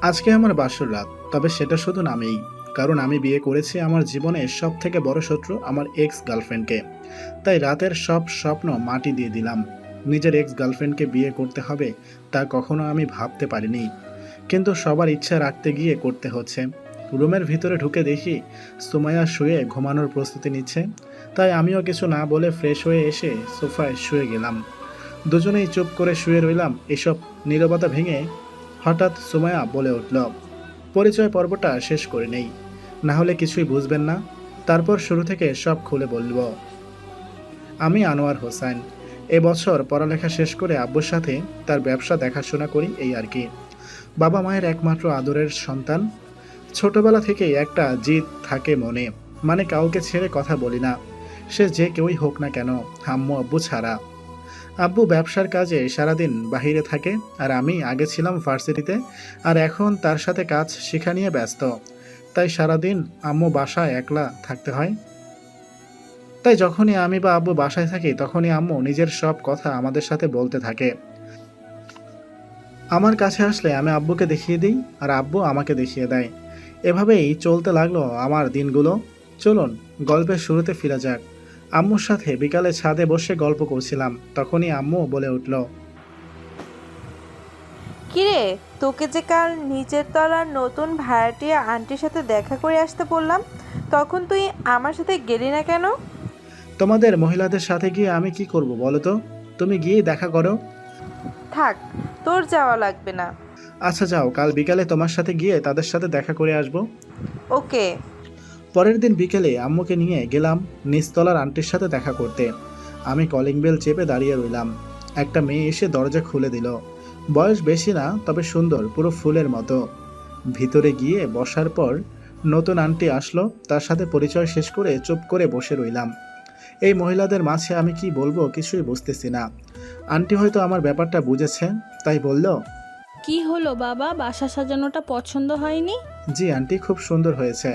আজকে আমার বাসর রাত, তবে সেটা শুধু নামেই। কারণ আমি বিয়ে করেছি আমার জীবনের সব থেকে বড় শত্রু আমার এক্স গার্লফ্রেন্ডকে। তাই রাতের সব স্বপ্ন মাটি দিয়ে দিলাম। নিজের এক্স গার্লফ্রেন্ডকে বিয়ে করতে হবে তা কখনো আমি ভাবতে পারিনি, কিন্তু সবার ইচ্ছা রাখতে গিয়ে করতে হচ্ছে। রুমের ভিতরে ঢুকে দেখি সুমাইয়া শুয়ে ঘুমানোর প্রস্তুতি নিচ্ছে। তাই আমিও কিছু না বলে ফ্রেশ হয়ে এসে সোফায় শুয়ে গেলাম। দুজনেই চুপ করে শুয়ে রইলাম। এসব নীরবতা ভেঙে হঠাৎ সুমাইয়া বলে উঠল, পরিচয় পর্বটা শেষ করে নেই, না হলে কিছুই বুঝবেন না। তারপর শুরু থেকে সব খুলে বলব। আমি আনোয়ার হোসেন। এবছর পড়ালেখা শেষ করে আব্বুর সাথে তার ব্যবসা দেখাশোনা করি, এই আর কি। বাবা মায়ের একমাত্র আদরের সন্তান। ছোটবেলা থেকেই একটা জিদ থাকে মনে, মানে কাউকে ছেড়ে কথা বলি না, সে যে কেউই হোক না কেন, আম্মু আব্বু ছাড়া। আব্বু ব্যবসার কাজে সারাদিন বাহিরে থাকে, আর আমি আগে ছিলাম ভার্সিটিতে, আর এখন তার সাথে কাজ শেখা নিয়ে ব্যস্ত। তাই সারাদিন আম্মু বাসায় একলা থাকতে হয়। তাই যখনই আমি বা আব্বু বাসায় থাকি তখনই আম্মু নিজের সব কথা আমাদের সাথে বলতে থাকে। আমার কাছে আসলে আমি আব্বুকে দেখিয়ে দিই, আর আব্বু আমাকে দেখিয়ে দেয়। এভাবেই চলতে লাগলো আমার দিনগুলো। চলুন গল্পের শুরুতে ফিরে যাক। আম্মুর সাথে বিকালে ছাদে বসে গল্প করছিলাম, তখনই আম্মু বলে উঠল, কিরে, তোকে যে কাল নিচের তলার নতুন ভাড়াটিয়া আন্টির সাথে দেখা করে আসতে বললাম, তখন তুই আমার সাথে গেলি না কেন? তোমাদের মহিলাদের সাথে গিয়ে আমি কি করব বলো তো? তুমি গিয়ে দেখা করো। থাক, তোর যাওয়া লাগবে না। আচ্ছা যাও, কাল বিকালে তোমার সাথে গিয়ে তাদের সাথে দেখা করে আসবো। ওকে। পরের দিন বিকেলে আম্মুকে নিয়ে গেলাম নিচতলার আন্টির সাথে দেখা করতে। আমি কলিং বেল চেপে দাঁড়িয়ে রইলাম। একটা মেয়ে এসে দরজা খুলে দিল। বয়স বেশি না, তবে সুন্দর, পুরো ফুলের মতো। ভিতরে গিয়ে বসার পর নতুন আন্টি আসলো, তার সাথে পরিচয় শেষ করে চুপ করে বসে রইলাম। এই মহিলাদের মাঝে আমি কি বলবো কিছুই বুঝতেছি না। আন্টি হয়তো আমার ব্যাপারটা বুঝেছে, তাই বলল, কি হলো বাবা, বাসা সাজানোটা পছন্দ হয়নি? জি আন্টি, খুব সুন্দর হয়েছে।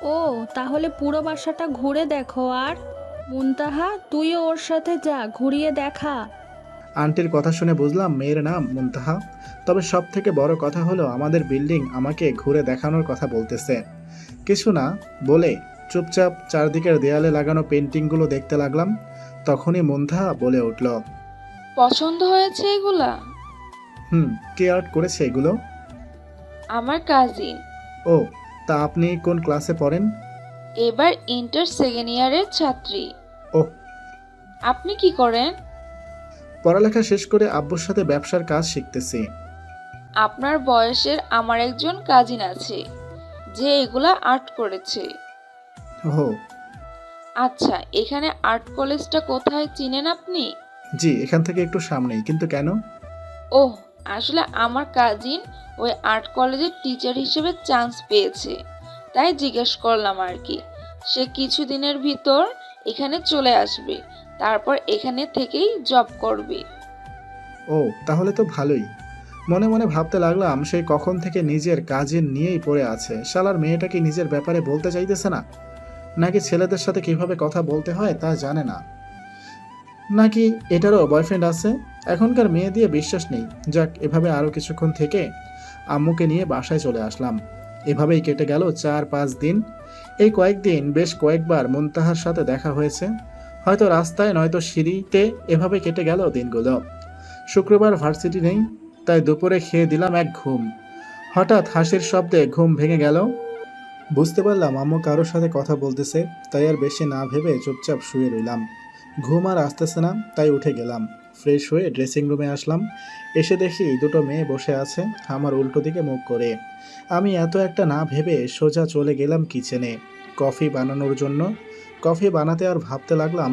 ও, তাহলে পুরো বাসাটা ঘুরে দেখো। আর মুনতাহা, তুইও ওর সাথে যা, ঘুরিয়ে দেখা। আন্টির কথা শুনে বুঝলাম মেয়ের নাম মুনতাহা। তবে সব থেকে বড় কথা হলো আমাদের বিল্ডিং আমাকে ঘুরে দেখানোর কথা বলতেছে। কিছু না বলে চুপচাপ চারদিকের দেয়ালে লাগানো পেন্টিংগুলো দেখতে লাগলাম। তখনই মুনতাহা বলে উঠল, পছন্দ হয়েছে এগুলা? হুম। কে আর্ট করেছে এগুলো? আমার কাজিন। ও, তা আপনি কোন ক্লাসে পড়েন? এবার ইন্টার সেকেন্ড ইয়ারের ছাত্রী। ওহ। আপনি কি করেন? পড়ালেখা শেষ করে আব্বুর সাথে ব্যবসার কাজ শিখতেছি। আপনার বয়সের আমার একজন কাজিন আছে যে এগুলা আর্ট করেছে। ওহ। আচ্ছা, এখানে আর্ট কলেজটা কোথায় চিনেন আপনি? জি, এখান থেকে একটু সামনেই, কিন্তু কেন? ওহ, আসলে আমার কাজিন ওই আর্ট কলেজের টিচার হিসেবে চান্স পেয়েছে, তাই জিজ্ঞেস করলাম আর কি। সে কিছুদিনের ভিতর এখানে চলে আসবে, তারপর এখানে থেকেই জব করবে। ও, তাহলে তো ভালোই। মনে মনে ভাবতে লাগলাম সেই কখন থেকে নিজের কাজিন নিয়েই পড়ে আছে। শালার মেয়েটা কি নিজের ব্যাপারে বলতে চাইতেছে না, নাকি ছেলেদের সাথে কিভাবে কথা বলতে হয় তা জানে না, নাকি এটারও বয়ফ্রেন্ড আছে? এখনকার মেয়ে দিয়ে বিশ্বাস নেই। যাক, এভাবে আরও কিছুক্ষণ থেকে আম্মুকে নিয়ে বাসায় চলে আসলাম। এভাবেই কেটে গেল 4-5 দিন। এই কয়েকদিন বেশ কয়েকবার মুনতাহার সাথে দেখা হয়েছে, হয়তো রাস্তায় নয়তো সিঁড়িতে। এভাবে কেটে গেল দিনগুলো। শুক্রবার ভার্সিটি নেই, তাই দুপুরে খেয়ে দিলাম এক ঘুম। হঠাৎ হাসির শব্দে ঘুম ভেঙে গেল। বুঝতে পারলাম আম্মু কারোর সাথে কথা বলতেছে, তাই আর বেশি না ভেবে চুপচাপ শুয়ে রইলাম। ঘুম আর আসতেছে না, তাই উঠে গেলাম। ফ্রেশ হয়ে ড্রেসিং রুমে আসলাম। এসে দেখি দুটো মেয়ে বসে আছে আমার উল্টো দিকে মুখ করে। আমি এত একটা না ভেবে সোজা চলে গেলাম কিচেনে কফি বানানোর জন্য। কফি বানাতে আর ভাবতে লাগলাম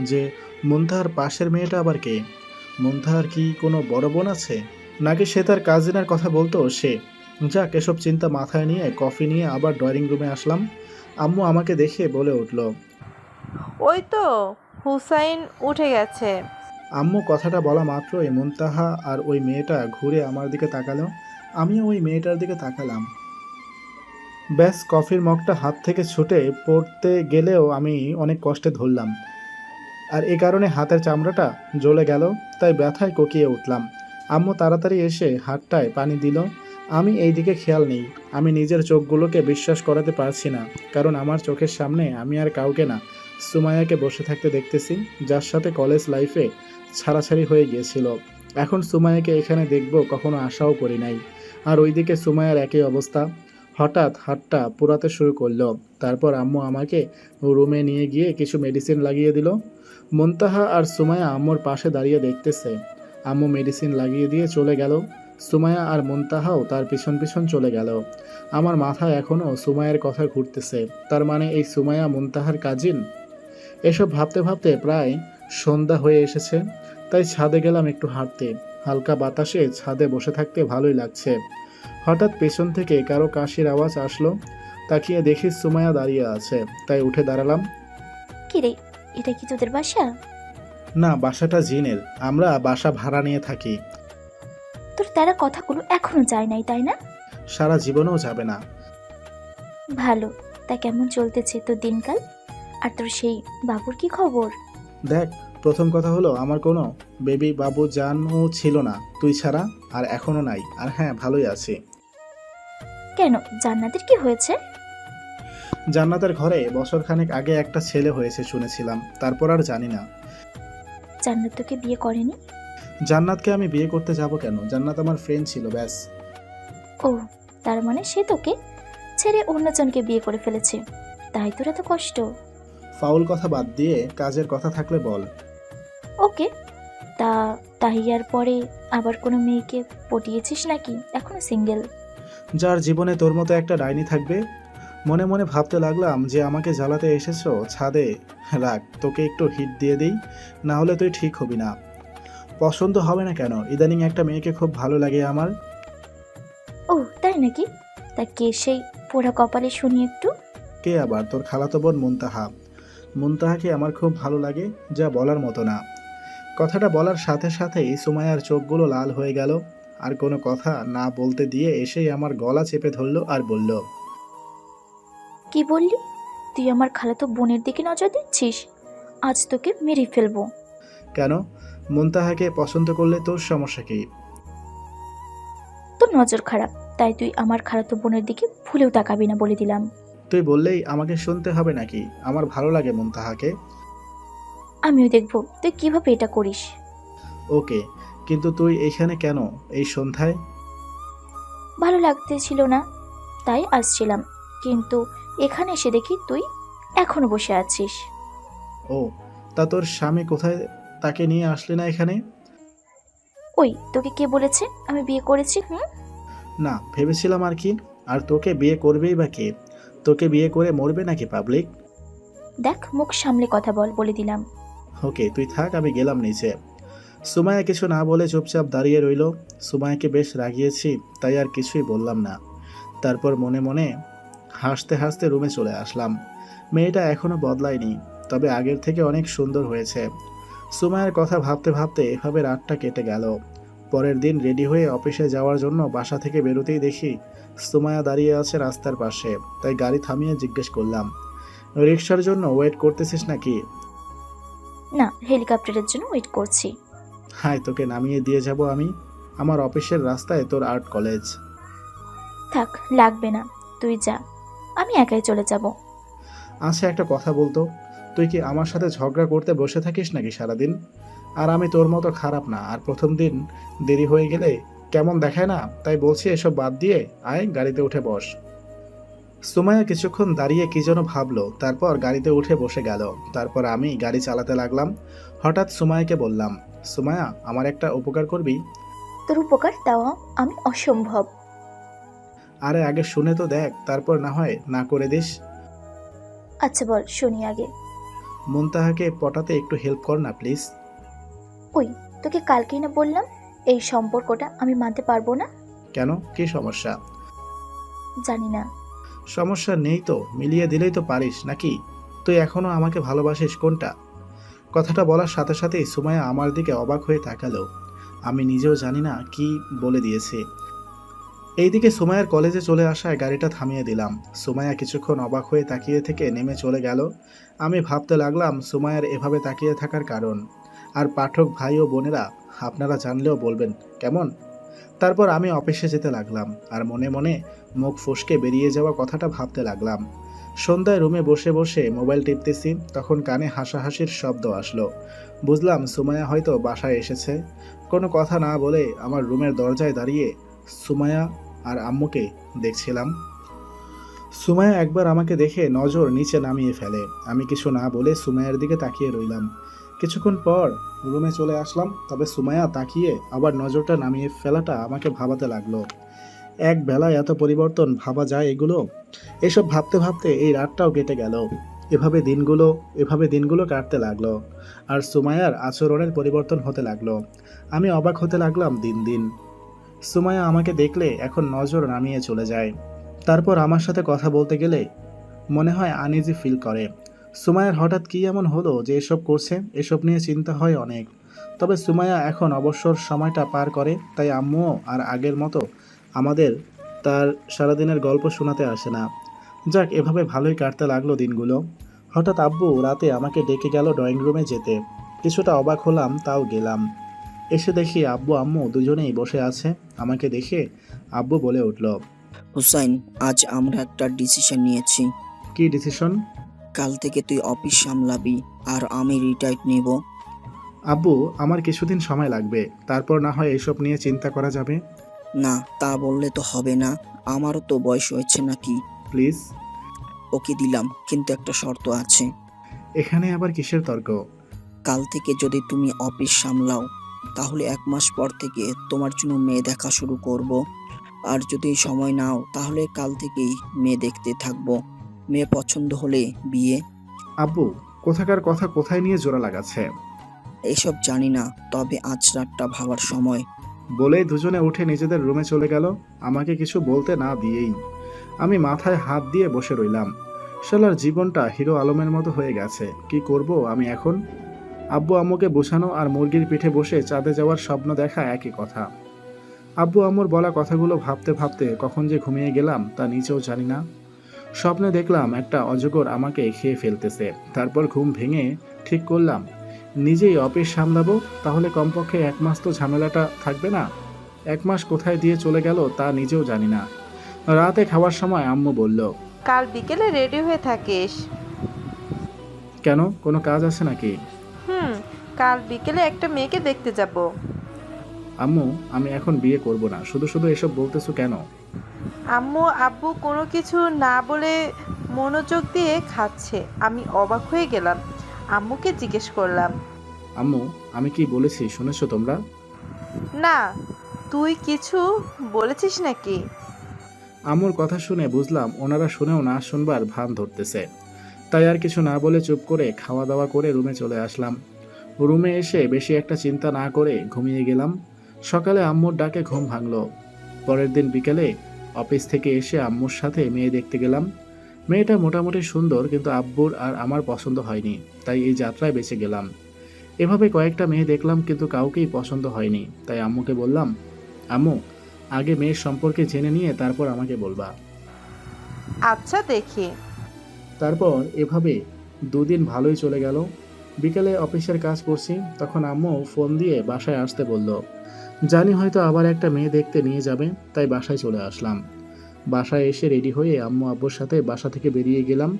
যে মুনতাহার পাশের মেয়েটা আবার কে? মুনতাহার কি কোনো বড় বোন আছে, নাকি সে তার কাজিনের কথা বলতো সে? যাক, এসব চিন্তা মাথায় নিয়ে কফি নিয়ে আবার ড্রয়িং রুমে আসলাম। আম্মু আমাকে দেখে বলে উঠল, ওই তো হুসাইন উঠে গেছে। আম্মু কথাটা বলা মাত্রই মুনতাহা আর ওই মেয়েটা ঘুরে আমার দিকে তাকালো। আমিও ওই মেয়েটার দিকে তাকালাম। ব্যাস, কফির মগটা হাত থেকে ছুটে পড়তে গেলেও আমি অনেক কষ্টে ধরলাম, আর এ কারণে হাতের চামড়াটা জ্বলে গেল। তাই ব্যথায় কোকিয়ে উঠলাম। আম্মু তাড়াতাড়ি এসে হাতটায় পানি দিল। আমি এই দিকে খেয়াল নেই। আমি নিজের চোখগুলোকে বিশ্বাস করাতে পারছি না, কারণ আমার চোখের সামনে আমি আর কাউকে না, সুমাইয়াকে বসে থাকতে দেখতেছি, যার সাথে কলেজ লাইফে ছাড়াছাড়ি হয়ে গিয়েছিল। এখন সুমাইয়াকে এখানে দেখব কখনো আশাও করি নাই। আর ওইদিকে সুমাইয়ার একই অবস্থা। হঠাৎ হাতটা পোড়াতে শুরু করলো। তারপর আম্মু আমাকে রুমে নিয়ে গিয়ে কিছু মেডিসিন লাগিয়ে দিল। মুনতাহা আর সুমাইয়া আম্মুর পাশে দাঁড়িয়ে দেখতেছে। আম্মু মেডিসিন লাগিয়ে দিয়ে চলে গেল। সুমাইয়া আর মুনতাহাও তার পিছন পিছন চলে গেল। আমার মাথায় এখনও সুমাইয়ার কথা ঘুরতেছে। তার মানে এই সুমাইয়া মুনতাহার কাজিন। এসব ভাবতে ভাবতে প্রায় সন্ধ্যা হয়ে এসেছে। তাই ছাদে গেলাম একটু হাঁটতে। হালকা বাতাসে ছাদে বসে থাকতে ভালোই লাগছে। হঠাৎ পেছন থেকে কারো কাশির আওয়াজ আসলো। তাকিয়ে দেখি সুমাইয়া দাঁড়িয়ে আছে। তাই উঠে দাঁড়ালাম। কিরে, এটা কি তোদের বাসা? না, বাসাটা জিনের। আমরা বাসা ভাড়া নিয়ে থাকি। তোর তারা কথাগুলো এখনো যায় নাই, তাই না? সারা জীবনেও যাবে না। ভালো। তা কেমন চলতেছে তোর দিনকাল? আর তোর সেই বাবুর কি খবর? দেখ, প্রথম কথা হলো আমার কোনো বেবি বাবু জানও ছিল না তুই ছাড়া, আর এখনো নাই। আর হ্যাঁ, ভালোই আছি। কেন, জান্নাতের কি হয়েছে? জান্নাতের ঘরে বছরখানেক আগে একটা ছেলে হয়েছে শুনেছিলাম, তারপর আর জানি না। জান্নাত তোকে বিয়ে করেনি? জান্নাতকে আমি বিয়ে করতে যাব কেন? জান্নাত আমার ফ্রেন্ড ছিল, ব্যাস। ও, তার মানে সে তোকে ছেড়ে অন্যজনকে বিয়ে করে ফেলেছে, তাই তোর এত কষ্ট? ফাউল কথা বাদ দিয়ে কাজের কথা থাকলে বল। ওকে, তা তাহিয়ার পরে আবার কোনো মেয়েকে পটিয়েছিস নাকি এখনো সিঙ্গেল? যার জীবনে তোর মতো একটা ডাইনি থাকবে। মনে মনে ভাবতে লাগলাম যে আমাকে জ্বালাতে এসেছো ছাদে, রাখ, তোকে একটু হিট দিয়ে দিই, না হলে তুই ঠিক হবি না। পছন্দ হবে না কেন? ইদানিং একটা মেয়েকে খুব ভালো লাগে আমার। ও তাই নাকি? তা কে সেই পোড়া কপালে শুনি একটু। কে আবার? তোর খালাতো বোন মুনতাহা। মুনতাহাকে আমার খুব ভালো লাগে, যা বলার মতো না। কথাটা বলার সাথে সাথেই সুমাইয়ার চোখগুলো লাল হয়ে গেল। আর কোনো কথা না বলতে দিয়ে এসেই আমার গলা চেপে ধরলো আর বলল, কি বললি? তুই আমার খালাতো বোনের দিকে নজর দিচ্ছিস? আজ তোকে মেরে ফেলবো। কেন? মুনতাহাকে পছন্দ করলে তোর সমস্যা কি? তোর নজর খারাপ, তাই তুই আমার খালাতো বোনের দিকে ভুলেও তাকাবি না, বলে দিলাম। তুই বললেই আমাকে শুনতে হবে নাকি? আমার ভালো লাগে মুনতাহাকে। আমিও দেখবো তুই কিভাবে এটা করিস। ওকে, কিন্তু তুই এইখানে কেন এই সন্ধ্যায়? ভালো লাগতেছিল না, তাই আসছিলাম, কিন্তু এখানে এসে দেখি তুই এখনো বসে আছিস। ও, তা তোর স্বামী কোথায়? তাকে নিয়ে আসলি না এখানে? ওই, তোকে কে বলেছে আমি বিয়ে করেছি? না, ভেবেছিলাম আর কি। আর তোকে বিয়ে করবেই বা কে? তোকে বিয়ে করে মরবে নাকি পাবলিক? দেখ, মুখ সামলে কথা বল, বলে দিলাম। ওকে, তুই থাক, আমি গেলাম নিচে। সুমাইয়া কিছু না বলে চুপচাপ দাঁড়িয়ে রইল। সুমাইয়াকে বেশ রাগিয়েছি, তাই আর কিছুই বললাম না। তারপর মনে মনে হাসতে হাসতে রুমে চলে আসলাম। মেয়েটা এখনো বদলায়নি, তবে আগের থেকে অনেক সুন্দর হয়েছে। সুমাইয়ার কথা ভাবতে ভাবতে এভাবে রাতটা কেটে গেল। পরের দিন রেডি হয়ে অফিসে যাওয়ার জন্য বাসা থেকে বেরোতেই দেখি সুমাইয়া দাঁড়িয়ে আছে রাস্তার পাশে। তাই গাড়ি থামিয়ে জিজ্ঞেস করলাম, রিক্সার জন্য ওয়েট করতেছিস নাকি? না, হেলিকপ্টারের জন্য ওয়েট করছি। হাই, তোকে নামিয়ে দিয়ে যাব আমি। আমার অফিসের রাস্তায় তোর আর্ট কলেজ। থাক, লাগবে না, তুই যা, আমি একাই চলে যাব। আচ্ছা, একটা কথা বলতো, তুই কি আমার সাথে ঝগড়া করতে বসে থাকিস নাকি সারাদিন? আর আমি তোর মতো খারাপ না, আর প্রথম দিন দেরি হয়ে গেলে কেমন দেখায় না? তাই বলছি এসব বাদ দিয়ে আয়, গাড়িতে উঠে বস। সুমাইয়া কিছুক্ষণ দাঁড়িয়ে কি যেন ভাবলো, তারপর গাড়িতে উঠে বসে গেল। তারপর আমি গাড়ি চালাতে লাগলাম। হঠাৎ সুমাইয়াকে বললাম, সুমাইয়া, আমার একটা উপকার করবি? তোর উপকার দেওয়া আমি অসম্ভব। আরে আগে শুনে তো দেখ, তারপর না হয় না করে দিস। আচ্ছা বল, শুনি আগে। মুনতাহাকে পটাতে একটু হেল্প কর না প্লিজ। ওই, তোকে কালকেই না বললাম এই সম্পর্কটা আমি মানতে পারবো না? কেন, কি সমস্যা? জানি না। সমস্যা নেই তো, মিলিয়ে দিলেই তো পারিস নাকি? তুই এখনো আমাকে ভালোবাসিস কোনটা? কথাটা বলার সাথে সাথেই সুমাইয়া আমার দিকে অবাক হয়ে তাকালো। আমি নিজেও জানি না কি বলে দিয়েছি। এইদিকে সুমাইয়ার কলেজে চলে আসায় গাড়িটা থামিয়ে দিলাম। সুমাইয়া কিছুক্ষণ অবাক হয়ে তাকিয়ে থেকে নেমে চলে গেল। আমি ভাবতে লাগলাম সুমাইয়ার এভাবে তাকিয়ে থাকার কারণ। আর পাঠক ভাই ও বোনেরা, আপনারা জানলেও বলবেন কেমন। তারপর আমি অফিসে যেতে লাগলাম আর মনে মনে মুখ ফসকে বেরিয়ে যাওয়া কথাটা ভাবতে লাগলাম। সন্ধ্যায় রুমে বসে বসে মোবাইল টিপতেছি, তখন কানে হাসাহাসির শব্দ আসলো। বুঝলাম সুমায়া হয়তো বাসায় এসেছে। কোনো কথা না বলে আমার রুমের দরজায় দাঁড়িয়ে সুমায়া আর আম্মুকে দেখছিলাম। সুমায়া একবার আমাকে দেখে নজর নিচে নামিয়ে ফেলে। আমি কিছু না বলে সুমায়ার দিকে তাকিয়ে রইলাম। কিছুক্ষণ পর রুমে চলে আসলাম, তবে সুমায়া তাকিয়ে আবার নজরটা নামিয়ে ফেলাটা আমাকে ভাবাতে লাগলো। এক বেলায় এত পরিবর্তন ভাবা যায় এগুলো? এসব ভাবতে ভাবতে এই রাতটাও কেটে গেল। এভাবে দিনগুলো কাটতে লাগলো আর সুমায়ার আচরণের পরিবর্তন হতে লাগলো। আমি অবাক হতে লাগলাম দিন দিন। সুমায়া আমাকে দেখলে এখন নজর নামিয়ে চলে যায়। তারপর আমার সাথে কথা বলতে গেলে মনে হয় আনইজি ফিল করে। সুমায়ার হঠাৎ কী এমন হলো যে এসব করছে? এসব নিয়ে চিন্তা হয় অনেক। তবে সুমায়া এখন অবসর সময়টা পার করে, তাই আম্মুও আর আগের মতো আমাদের তার সারাদিনের গল্প শোনাতে আসে না। যাক, এভাবে ভালোই কাটতে লাগলো দিনগুলো। হঠাৎ আব্বু রাতে আমাকে ডেকে গেল ড্রয়িং রুমে যেতে। কিছুটা অবাক হলাম, তাও গেলাম। এসে দেখি আব্বু আম্মু দুজনেই বসে আছে। আমাকে দেখে আব্বু বলে উঠল, হুসাইন, আজ আমরা একটা ডিসিশন নিয়েছি। কি ডিসিশন? কাল থেকে তুই অফিস সামলাবি আর আমি রিটায়ার্ড নেব। আব্বু, আমার কিছুদিন সময় লাগবে, তারপর না হয় এইসব নিয়ে চিন্তা করা যাবে। না, তা বললে তো হবে না, আমারও তো বয়স হয়েছে নাকি। প্লিজ। ওকে দিলাম, কিন্তু একটা শর্ত আছে। এখানে আবার কিসের তর্ক? কাল থেকে যদি তুমি অফিস সামলাও তাহলে 1 মাস পর থেকে তোমার জন্য মেয়ে দেখা শুরু করব। আর যদি সময় নাও তাহলে কাল থেকেই মেয়ে দেখতে থাকবো। মেয়ে পছন্দ হলে বিয়ে। আব্বু, কোথাকার কথা কোথায় নিয়ে জোড়া লাগাচ্ছে? এসব জানি না, তবে আজ রাতটা ভাবার সময়। বলেই দুজনে উঠে নিজেদের রুমে চলে গেল, আমাকে কিছু বলতে না দিয়েই। আমি মাথায় হাত দিয়ে বসে রইলাম। শালার জীবনটা হিরো আলমের মতো হয়ে গেছে। কি করব আমি এখন? আব্বু আম্মুকে বোঝানো আর মুরগির পিঠে বসে চাঁদে যাওয়ার স্বপ্ন দেখা একই কথা। আব্বু আম্মুর বলা কথাগুলো ভাবতে ভাবতে কখন যে ঘুমিয়ে গেলাম তা নিজেও জানি না। স্বপ্নে দেখলাম একটা অজগর আমাকে খেয়ে ফেলতেছে। তারপর ঘুম ভেঙে ঠিক করলাম নিজেই অফিস সামলাবো, তাহলে কমপক্ষে 1 মাস তো ঝামেলাটা থাকবে না। 1 মাস কোথায় দিয়ে চলে গেল তা নিজেও জানি না। রাতে খাওয়ার সময় আম্মু বলল, কাল বিকেলে রেডি হয়ে থাকিস। কেন, কোনো কাজ আছে নাকি? কাল বিকেলে একটা মেয়েকে দেখতে যাব। আম্মু, আমি এখন বিয়ে করব না, শুধু শুধু এসব বলতেছো কেন? আব্বু কোনো কিছু না বলে মনোযোগ দিয়ে খাচ্ছে। আমি অবাক হয়ে গেলাম, আম্মুকে জিজ্ঞেস করলাম, আম্মু, আমি কি বলেছি শুনেছো তোমরা? না, তুই কিছু বলেছিস নাকি? আম্মুর কথা শুনে বুঝলাম ওনারা শুনেও না শুনবার ভান ধরতেছে। তাই আর কিছু না বলে চুপ করে খাওয়া দাওয়া করে রুমে চলে আসলাম। রুমে এসে বেশি একটা চিন্তা না করে ঘুমিয়ে গেলাম। সকালে আম্মুর ডাকে ঘুম ভাঙলো। পরের দিন বিকেলে অফিস থেকে এসে আম্মুর সাথে মেয়ে দেখতে গেলাম। মেয়েটা মোটামুটি সুন্দর, কিন্তু আব্বুর আর আমার পছন্দ হয়নি, তাই এই যাত্রায় বেঁচে গেলাম। এভাবে কয়েকটা মেয়ে দেখলাম, কিন্তু কাউকেই পছন্দ হয়নি। তাই আম্মুকে বললাম, আম্মু, আগে মেয়ের সম্পর্কে জেনে নিয়ে তারপর আমাকে বলবা। আচ্ছা, দেখি। তারপর এভাবে 2 দিন ভালোই চলে গেল। বিকেলে অফিসের কাজ করছি, তখন আম্মু ফোন দিয়ে বাসায় আসতে বলল। জানি হয়তো আবার একটা মেয়ে দেখতে নিয়ে যাবে, তাই বাসায় চলে আসলাম। বাসায় এসে রেডি হয়ে আম্মু আব্বুর সাথে বাসা থেকে বেরিয়ে গেলাম।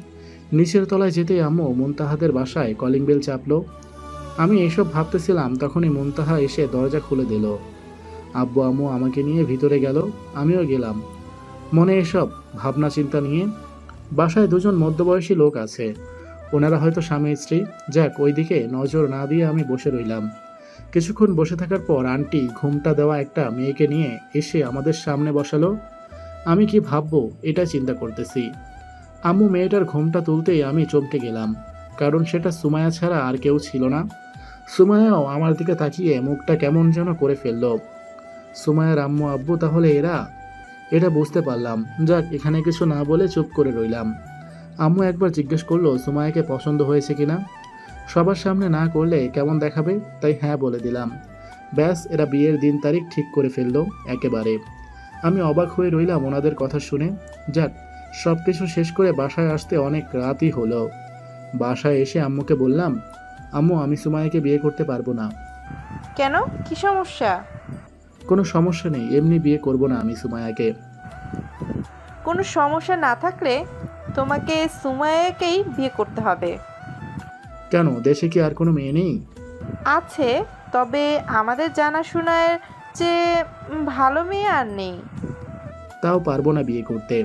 নিচের তলায় যেতেই আম্মু মুনতাহাদের বাসায় কলিং বেল চাপলো। আমি এসব ভাবতেছিলাম, তখনই মুনতাহা এসে দরজা খুলে দিল। আব্বু আম্মু আমাকে নিয়ে ভিতরে গেল, আমিও গেলাম। মনে এসব ভাবনা চিন্তা নিয়ে। বাসায় 2জন মধ্যবয়সী লোক আছে, ওনারা হয়তো স্বামী স্ত্রী। যাক, ওইদিকে নজর না দিয়ে আমি বসে রইলাম। কিছুক্ষণ বসে থাকার পর আন্টি ঘুমটা দেওয়া একটা মেয়েকে নিয়ে এসে আমাদের সামনে বসালো। আমি কি ভাববো এটা চিন্তা করতেছি। আম্মু মেয়েটার ঘুমটা তুলতেই আমি চমকে গেলাম, কারণ সেটা সুমায়া ছাড়া আর কেউ ছিল না। সুমায়াও আমার দিকে তাকিয়ে মুখটা কেমন যেন করে ফেলল। সুমায়ার আম্মু আব্বু তাহলে এটা বুঝতে পারলাম। যাক, এখানে কিছু না বলে চুপ করে রইলাম। আম্মু একবার জিজ্ঞেস করলো সুমায়াকে পছন্দ হয়েছে কিনা। সবার সামনে না করলে কেমন দেখাবে, তাই হ্যাঁ বলে দিলাম। ব্যাস, এরা বিয়ের দিন তারিখ ঠিক করে ফেললো একেবারে। আমি অবাক হয়ে রইলাম ওনাদের কথা শুনে। যাক, সব কিছু শেষ করে বাসায় আসতে অনেক রাতই হলো। বাসায় এসে আম্মুকে বললাম, আম্মু, আমি সুমায়াকে বিয়ে করতে পারবো না। কেন, কি সমস্যা? কোনো সমস্যা নেই, এমনি বিয়ে করব না আমি সুমাইয়াকে। কোনো সমস্যা না থাকলে তোমাকে সুমাইয়াকেই বিয়ে করতে হবে। কেন, দেশে কি আর কোনো মেয়ে নেই? আছে, তবে আমাদের জানাশোনার যে ভালো মেয়ে আর নেই। তাও পারবো না বিয়ে করতে।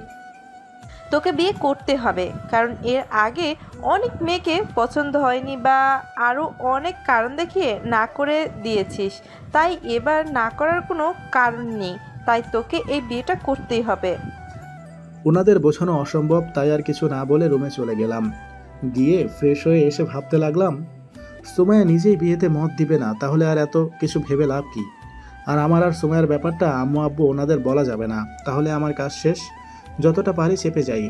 তোকে বিয়ে করতে হবে, কারণ এর আগে অনেক মেয়েকে পছন্দ হয়নি বা আরও অনেক কারণ দেখিয়ে না করে দিয়েছিস, তাই এবার না করার কোনো কারণ নেই, তাই তোকে এই বিয়েটা করতেই হবে। ওনাদের বোঝানো অসম্ভব, তাই আর কিছু না বলে রুমে চলে গেলাম। গিয়ে ফ্রেশ হয়ে এসে ভাবতে লাগলাম, সুমাইয়া নিজেই বিয়েতে মত দিবে না, তাহলে আর এত কিছু ভেবে লাভ কি? আর আমার আর সুমাইয়ার ব্যাপারটা আম্মু আব্বু ওনাদের বলা যাবে না, তাহলে আমার কাজ শেষ। যতটা পারি চেপে যাই।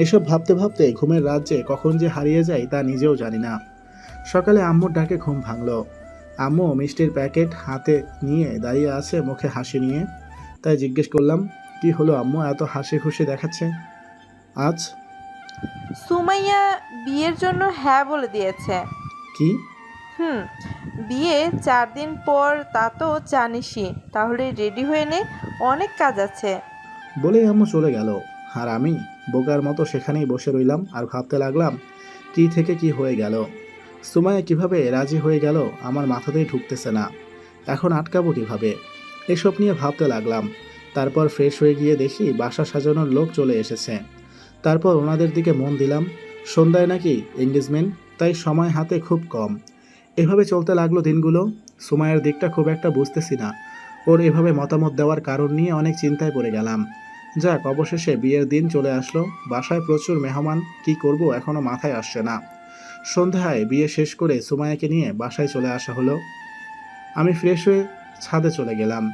এসব ভাবতে ভাবতে ঘুমের রাজ্যে কখন যে হারিয়ে যাই তা নিজেও জানি না। সকালে আম্মুর ডাকে ঘুম ভাঙলো। আম্মু মিষ্টির প্যাকেট হাতে নিয়ে দাঁড়িয়ে আছে, মুখে হাসি নিয়ে। তাই জিজ্ঞেস করলাম, কি হলো আম্মু, এত হাসি খুশি দেখাচ্ছে আজ? সুমাইয়া বিয়ের জন্য হ্যাঁ বলে দিয়েছে। কি? বিয়ে 4 দিন পর, তা তো জানিসই, তাহলে রেডি হয়ে নে, অনেক কাজ আছে। বলেই আম্মু চলে গেল। আর আমি বোকার মতো সেখানেই বসে রইলাম আর ভাবতে লাগলাম, কি থেকে কি হয়ে গেল। সুমাইয়া কিভাবে রাজি হয়ে গেল আমার মাথাতেই ঢুকতেছে না। এখন আটকাবো কিভাবে? এসব নিয়ে ভাবতে লাগলাম। তারপর ফ্রেশ হয়ে গিয়ে দেখি বাসা সাজানোর লোক চলে এসেছে। তারপর ওনাদের দিকে মন দিলাম। সন্ধ্যায় নাকি এঙ্গেজমেন্ট, তাই সময় হাতে খুব কম। এভাবে চলতে লাগলো দিনগুলো। সুমাইয়ার দিকটা খুব একটা বুঝতেছি না। ওর এভাবে মতামত দেওয়ার কারণ নিয়ে অনেক চিন্তায় পড়ে গেলাম। যাক, অবশেষে বিয়ের দিন চলে আসলো। বাসায় প্রচুর মেহমান, কি করব এখনো মাথায় আসছে না। সন্ধ্যায় বিয়ে শেষ করে সুমাইয়াকে নিয়ে বাসায় চলে আসা হলো। আমি ফ্রেশ হয়ে ছাদে চলে গেলাম।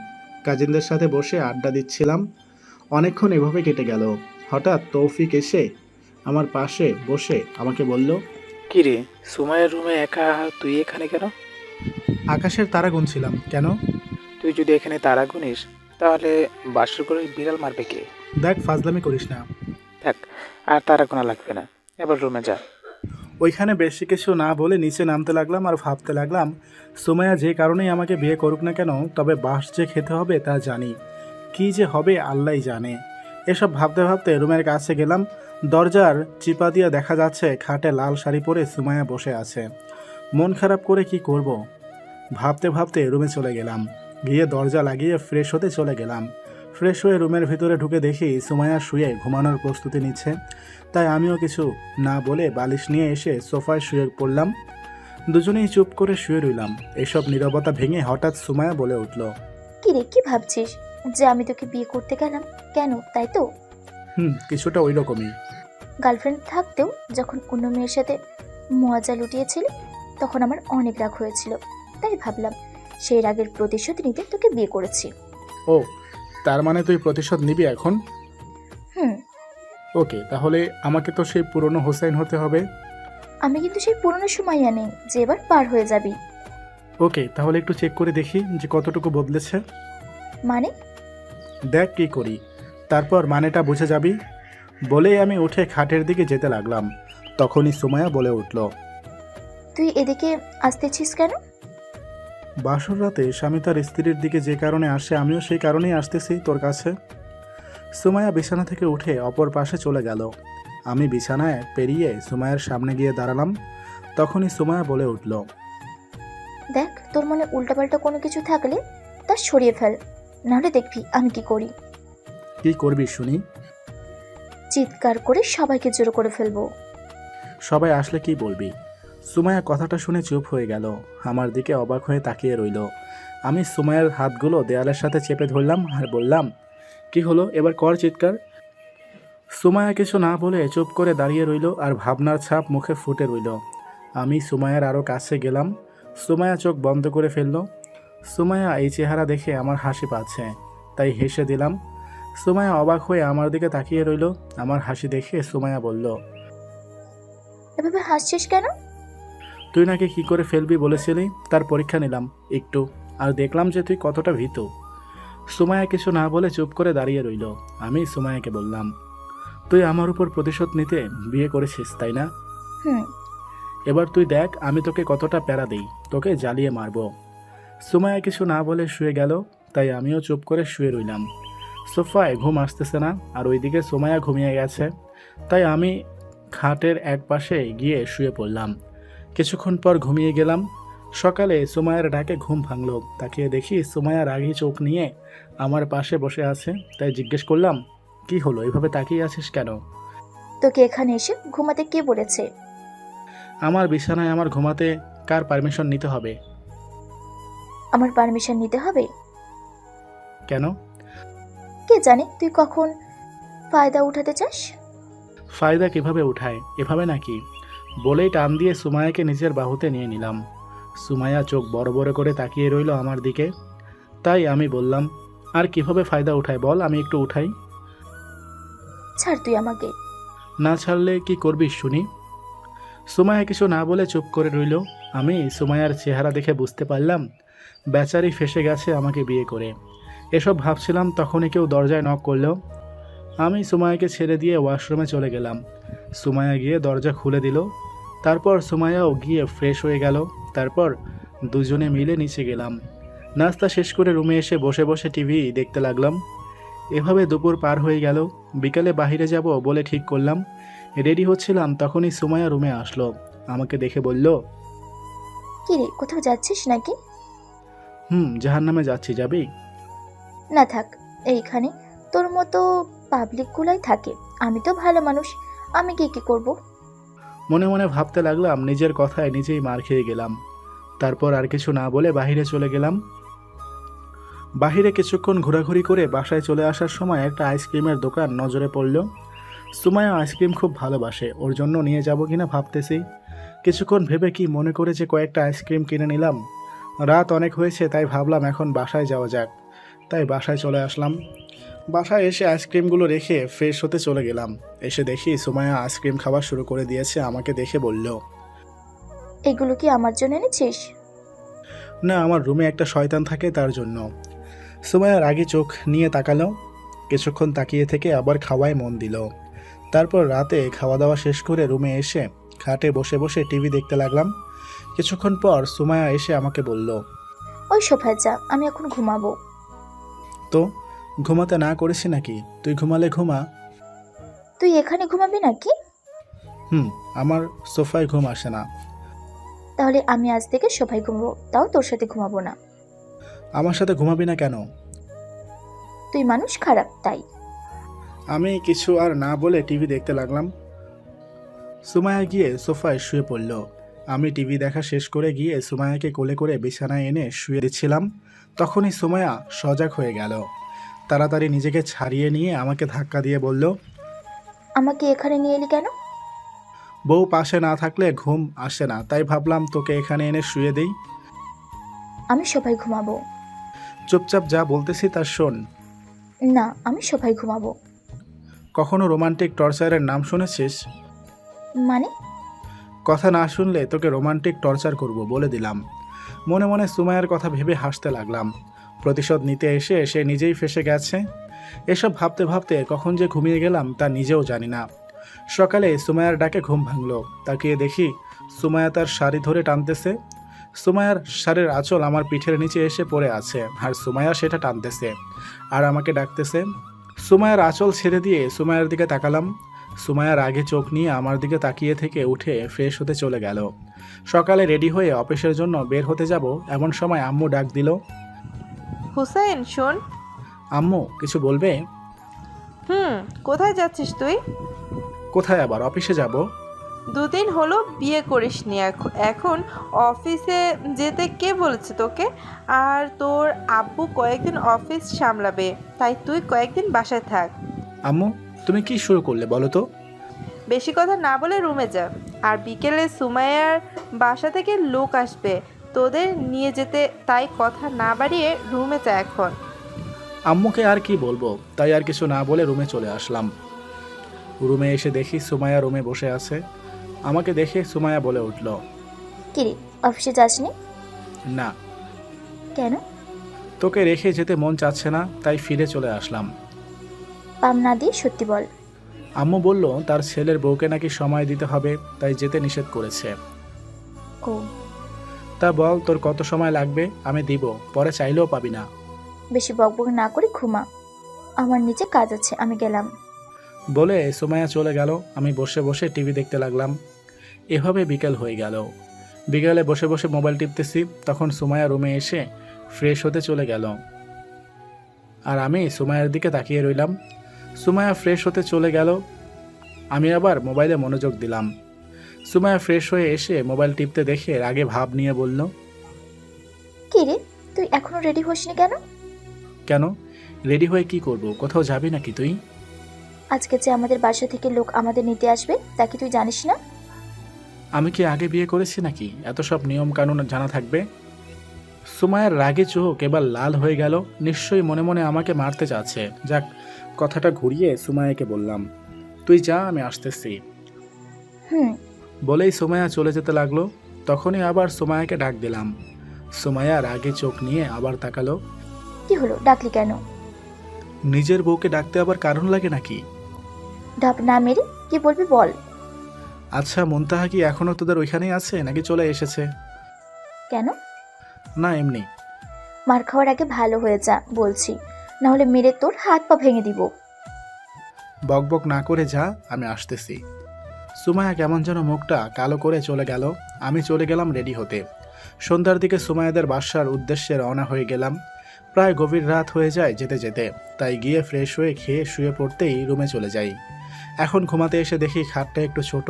কাজিনদের সাথে বসে আড্ডা দিচ্ছিলাম। অনেকক্ষণ এভাবে কেটে গেল। হঠাৎ তৌফিক এসে আমার পাশে বসে আমাকে বলল, কিরে, সুমাইয়ের রুমে একা, তুই এখানে কেন? আকাশের তারা গুনছিলাম। কেন? তুই যদি এখানে তারা গুনিস তাহলে বাসর করে বিড়াল মারবে কে? দেখ, ফাজলামি করিস না। থাক, আর তারা গোনা লাগবে না, এবার রুমে যা। ওইখানে বেশি কিছু না বলে নিচে নামতে লাগলাম আর ভাবতে লাগলাম, সুমাইয়া যে কারণেই আমাকে বিয়ে করুক না কেন, তবে বাস যে খেতে হবে তা জানি। কি যে হবে আল্লাহই জানে। এসব ভাবতে ভাবতে রুমের কাছে গেলাম। দরজার চিপা দিয়ে দেখা যাচ্ছে খাটে লাল শাড়ি পরে সুমাইয়া বসে আছে। মন খারাপ করে কি করব? ভাবতে ভাবতে রুমে চলে গেলাম। গিয়ে দরজা লাগিয়ে ফ্রেশ হতে চলে গেলাম। ফ্রেশ হয়ে রুমের ভিতরে ঢুকে দেখি সুমাইয়া শুয়ে ঘুমানোর প্রস্তুতি নিচ্ছে। তাই আমিও কিছু না বলে বালিশ নিয়ে এসে সোফায় শুয়ে পড়লাম। দুজনেই চুপ করে শুয়ে রইলাম। এসব নীরবতা ভেঙে হঠাৎ সুমাইয়া বলে উঠল, কি রে, কি ভাবছিস যে আমি তোকে বিয়ে করতে গেলাম কেন, তাই তো? কিছুটা ওই রকমই। গার্লফ্রেন্ড থাকতেও যখন অন্য মেয়ের সাথে মজা লুটিয়েছিলি তখন আমার অনেক রাগ হয়েছিল, তাই ভাবলাম সেই রাগের প্রতিশোধ নিতে তোকে বিয়ে করেছি। ও, তার মানে তুই প্রতিশোধ নিবি এখন? হুম। ওকে, তাহলে আমাকে তো সেই পুরনো হোসেন হতে হবে। আমি কিন্তু সেই পুরনো সুমাইয়া নেই যে এবার পার হয়ে যাবি। ওকে, তাহলে একটু চেক করে দেখি যে কতটুকু বদলেছে। মানে? দেখ কি করি, তারপর মানেটা বুঝে যাবি। বলেই আমি উঠে খাটের দিকে যেতে লাগলাম। তখনই সুমাইয়া বলে উঠল, তুই এদিকে আসতেছিস কেন? বাসর রাতে স্বামী তার স্ত্রীর দিকে যে কারণে আসে, আমিও সেই কারণেই আসতেছি তোর কাছে। সুমাইয়া বিছানা থেকে উঠে অপর পাশে চলে গেল। আমি বিছানায় পেরিয়ে সুমাইয়ার সামনে গিয়ে দাঁড়ালাম। তখনই সুমাইয়া বলে উঠল, দেখ, তোর মনে উল্টাপাল্টা কোনো কিছু থাকলে তা সরিয়ে ফেল, নাহলে দেখবি আমি কি করি। কি করবি শুনি? চিৎকার করে সবাইকে জড়ো করে ফেলবো। সবাই আসলে কি বলবি? সুমাইয়া কথাটা শুনে চুপ হয়ে গেল। আমার দিকে অবাক হয়ে তাকিয়ে রইল। আমি সুমাইয়ার হাতগুলো দেয়ালের সাথে চেপে ধরলাম আর বললাম, কি হলো, এবার কর চিৎকার। সুমাইয়া কিছু না বলে চুপ করে দাঁড়িয়ে রইল আর ভাবনার ছাপ মুখে ফুটে রইল। আমি সুমাইয়ার আরও কাছে গেলাম। সুমাইয়া চোখ বন্ধ করে ফেলল। সুমাইয়া এই চেহারা দেখে আমার হাসি পাচ্ছে, তাই হেসে দিলাম। সুমাইয়া অবাক হয়ে আমার দিকে তাকিয়ে রইল। আমার হাসি দেখে সুমাইয়া বলল, এভাবে হাসছিস কেন? তুই নাকি কি করে ফেলবি বলেছিলি, তার পরীক্ষা নিলাম একটু, আর দেখলাম যে তুই কতটা ভীতু। সুমাইয়া কিছু না বলে চুপ করে দাঁড়িয়ে রইল। আমি সুমাইয়াকে বললাম, তুই আমার উপর প্রতিশোধ নিতে বিয়ে করেছিস, তাই না? হুম। এবার তুই দেখ আমি তোকে কতটা প্যারা দেই, তোকে জ্বালিয়ে মারব। সুমাইয়া কিছু না বলে শুয়ে গেল। তাই আমিও চুপ করে শুয়ে রইলাম। সোফায় ঘুম আসতেছে না, আর ওইদিকে সুমাইয়া ঘুমিয়ে গেছে। তাই আমি খাটের এক পাশে গিয়ে শুয়ে পড়লাম। কিছুক্ষণ পর ঘুমিয়ে গেলাম। সকালে সুমাইয়ার ডাকে ঘুম ভাঙলো। তাকিয়ে দেখি সুমাইয়া রাগী চোখ নিয়ে আমার পাশে বসে আছে। তাই জিজ্ঞেস করলাম, কি হলো, এভাবে তাকিয়ে আছিস কেন? তোকে এখানে এসে ঘুমাতে কে বলেছে? আমার বিছানায় আমার ঘুমাতে কার পারমিশন নিতে হবে? আমার পারমিশন নিতে হবে? কেন? কে জানে তুই কখন ফায়দা উঠাতে চাস। ফায়দা কিভাবে উঠায়, এভাবে নাকি? বলেই টান দিয়ে সুমাইয়াকে নিজের বাহুতে নিয়ে নিলাম। সুমাইয়া চোখ বড় বড় করে তাকিয়ে রইল আমার দিকে। তাই আমি বললাম, আর কিভাবে ফায়দা উঠায় বল, আমি একটু উঠাই। ছাড় তুই আমাকে। না ছাড়লে কি করবি শুনি? সুমাইয়া কিছু না বলে চুপ করে রইল। আমি সুমাইয়ার চেহারা দেখে বুঝতে পারলাম বেচারি ফেসে গেছে আমাকে বিয়ে করে। এসব ভাবছিলাম তখনই কেউ দরজায় নক করলো। আমি সুমাইয়াকে ছেড়ে দিয়ে ওয়াশরুমে চলে গেলাম। সুমাইয়া গিয়ে দরজা খুলে দিল। তারপর সুমাইয়াও গিয়ে ফ্রেশ হয়ে গেল। তারপর দুজনে মিলে নিচে গেলাম। নাস্তা শেষ করে রুমে এসে বসে বসে টিভি দেখতে লাগলাম। এভাবে দুপুর পার হয়ে গেল। বিকালে বাইরে যাব বলে ঠিক করলাম। রেডি হচ্ছিলাম, তখনই সুমাইয়া রুমে আসলো। আমাকে দেখে বলল, কি রে, কোথাও যাচ্ছিস নাকি? জাহান্নামে যাচ্ছি, যাবি? না থাক, এইখানে তোর মতো পাবলিকগুলাই থাকে। আমি তো ভালো মানুষ, আমি কি করব? মনে মনে ভাবতে লাগলাম, নিজের কথায় নিজেই মার খেয়ে গেলাম। তারপর আর কিছু না বলে বাইরে চলে গেলাম। বাহিরে কিছুক্ষণ ঘোরাঘুরি করে বাসায় চলে আসার সময় একটা আইসক্রিমের দোকান নজরে পড়ল। সুমাইয়া আইসক্রিম খুব ভালোবাসে, ওর জন্য নিয়ে যাব কিনা ভাবতেছি। কিছুক্ষণ ভেবে কি মনে করে যে কয়েকটা আইসক্রিম কিনে নিলাম। রাত অনেক হয়েছে, তাই ভাবলাম এখন বাসায় যাওয়া যাক। তাই বাসায় চলে আসলাম। বাসায় এসে আইসক্রিমগুলো রেখে ফ্রেশ হতে চলে গেলাম। এসে দেখি সুমাইয়া আইসক্রিম খাওয়া শুরু করে দিয়েছে। আমাকে দেখে বলল, এগুলো কি আমার জন্য এনেছিস? না, আমার রুমে একটা শয়তান থাকে, তার জন্য। সুমাইয়া রাগী চোখ নিয়ে তাকালো। কিছুক্ষণ তাকিয়ে থেকে আবার খাওয়ায় মন দিল। তারপর রাতে খাওয়া দাওয়া শেষ করে রুমে এসে খাটে বসে বসে টিভি দেখতে লাগলাম। কিছুক্ষণ পর সুমাইয়া এসে আমাকে বলল, ওই সোফায় যা, আমি এখন ঘুমাবো। তো ঘুমাতে না করেছি নাকি? তুই ঘুমালে ঘুমা। তুই এখানে ঘুমাবি নাকি? আমার সোফায় ঘুম আসে না। তাহলে আমি আজ থেকে সোফায় ঘুমাবো, তাও তোর সাথে ঘুমাবো না। আমার সাথে ঘুমাবি না কেন? তুই মানুষ খারাপ, তাই। আমি কিছু আর না বলে টিভি দেখতে লাগলাম। সুমাইয়া গিয়ে সোফায় শুয়ে পড়ল। আমি টিভি দেখা শেষ করে গিয়ে সুমাইয়াকে কোলে করে বিছানায় এনে শুয়ে দিচ্ছিলাম। তখনই সুমাইয়া সজাগ হয়ে গেল। তাড়াতাড়ি নিজেকে ছাড়িয়ে নিয়ে আমাকে ধাক্কা দিয়ে বলল, আমাকে এখানে নিয়ে এলি কেন? বউ পাশে না থাকলে ঘুম আসে না, তাই ভাবলাম তোকে এখানে এনে শুয়ে দেই। আমি সোফায় ঘুমাবো। চুপচাপ যা বলতেছি তা শোন। না, আমি সোফায় ঘুমাবো। কখনো রোমান্টিক টর্চারের নাম শুনেছিস? মানে? কথা না শুনলে তোকে রোমান্টিক টর্চার করব, বলে দিলাম। মনে মনে সুমাইয়ার কথা ভেবে হাসতে লাগলাম। প্রতিশোধ নিতে এসে সে নিজেই ফেসে গেছে। এসব ভাবতে ভাবতে কখন যে ঘুমিয়ে গেলাম তা নিজেও জানি না। সকালে সুমাইয়ার ডাকে ঘুম ভাঙলো। তাকিয়ে দেখি সুমাইয়া তার শাড়ি ধরে টানতেছে। সুমাইয়ার শাড়ির আঁচল আমার পিঠের নিচে এসে পড়ে আছে, আর সুমাইয়া সেটা টানতেছে আর আমাকে ডাকতেছে। সুমাইয়ার আঁচল ছেড়ে দিয়ে সুমাইয়ার দিকে তাকালাম। সুমাইয়ার আগে চোখ নিয়ে আমার দিকে তাকিয়ে থেকে উঠে ফ্রেশ হতে চলে গেল। সকালে রেডি হয়ে অফিসের জন্য বের হতে যাব, এমন সময় আম্মু ডাক দিল, হুসাইন শোন। আম্মু কিছু বলবে? কোথায় যাচ্ছিস তুই? কোথায় আবার, অফিসে যাব। দুদিন হলো বিয়ে করিসনি, এখন অফিসে যেতে কে বলেছে তোকে? আর তোর আব্বু কয়েকদিন অফিস সামলাবে, তাই তুই কয়েকদিন বাসায় থাক। আম্মু তুমি কি শুরু করলে বলো তো? বেশি কথা না বলে রুমে যা। আর বিকেলে সুমাইয়ার বাসা থেকে লোক আসবে তোদের নিয়ে যেতে, তাই কথা না বাড়িয়ে রুমে যা এখন। আম্মুকে আর কি বলবো, তাই আর কিছু না বলে রুমে চলে আসলাম। রুমে এসে দেখি সুমাইয়া রুমে বসে আছে। আমাকে দেখে সুমাইয়া বলে উঠল, কি রে, অফিসে যাসনি? না। কেন? তোকে রেখে যেতে মন চাচ্ছে না, তাই ফিরে চলে আসলাম। পাম না দিয়ে সত্যি বল। আম্মু বলল তার ছেলের বউকে নাকি সময় দিতে হবে, তাই যেতে নিষেধ করেছে। ও, তা বল তোর কত সময় লাগবে, আমি দিব, পরে চাইলেও পাবি না। বেশি বকবক না করে ঘুমা। আমার নিচে কাজ আছে, আমি গেলাম। বলে সুমাইয়া চলে গেল। আমি বসে বসে টিভি দেখতে লাগলাম। এভাবে বিকেল হয়ে গেল। বিকেলে বসে বসে মোবাইল টিপতেছি, তখন সুমাইয়া রুমে এসে ফ্রেশ হতে চলে গেল। আর আমি সুমাইয়ার দিকে তাকিয়ে রইলাম। সুমাইয়া ফ্রেশ হতে চলে গেল, আমি আবার মোবাইলে মনোযোগ দিলাম। সুমাইয়া ফ্রেশ হয়ে এসে মোবাইল টিপতে দেখে রাগে ভাব নিয়ে বলল, কি রে, তুই এখনো রেডি হসনি কেন? কেন? রেডি হয়ে কি করব? কোথাও যাবি নাকি তুই? আজকে যে আমাদের বাসা থেকে লোক আমাদের নিতে আসবে তা কি তুই জানিস না? আমি কি আগে বিয়ে করেছি নাকি এত সব নিয়ম কানুন জানা থাকবে? সুমাইয়ার রাগে চোখ এবার লাল হয়ে গেল। নিশ্চয়ই মনে মনে আমাকে মারতে চাচ্ছে। যাক, কথাটা ঘুরিয়ে সুমাইয়াকে বললাম, তুই যা, আমি আসতেছি। হুম। বলেই সুমাইয়া চলে যেতে লাগলো। তখনই আবার সুমাইয়াকে ডাক দিলাম। সুমাইয়া রাগে চোখ নিয়ে আবার তাকালো। কি হলো, ডাকলি কেন? নিজের বউকে ডাকতে আবার কারণ লাগে নাকি? ঢাপ না মেরে কি বলবি বল। আচ্ছা, মুনতাহা কি এখনো তোদের ওইখানেই আছে নাকি চলে এসেছে? কেন? না, এমনি। মার খাওয়ার আগে ভালো হয়ে যা বলছি, না হলে মেরে তোর হাত পা ভেঙে দিব। বকবক না করে যা, আমি আসতেছি। সুমাইয়া কেমন যেন মুখটা কালো করে চলে গেল। আমি চলে গেলাম রেডি হতে। সন্ধ্যার দিকে সুমাইয়াদের বাসার উদ্দেশ্যে রওনা হয়ে গেলাম। প্রায় গভীর রাত হয়ে যায় যেতে যেতে, তাই গিয়ে ফ্রেশ হয়ে খেয়ে শুয়ে পড়তেই রুমে চলে যাই। এখন ঘুমাতে এসে দেখি খাটটা একটু ছোট।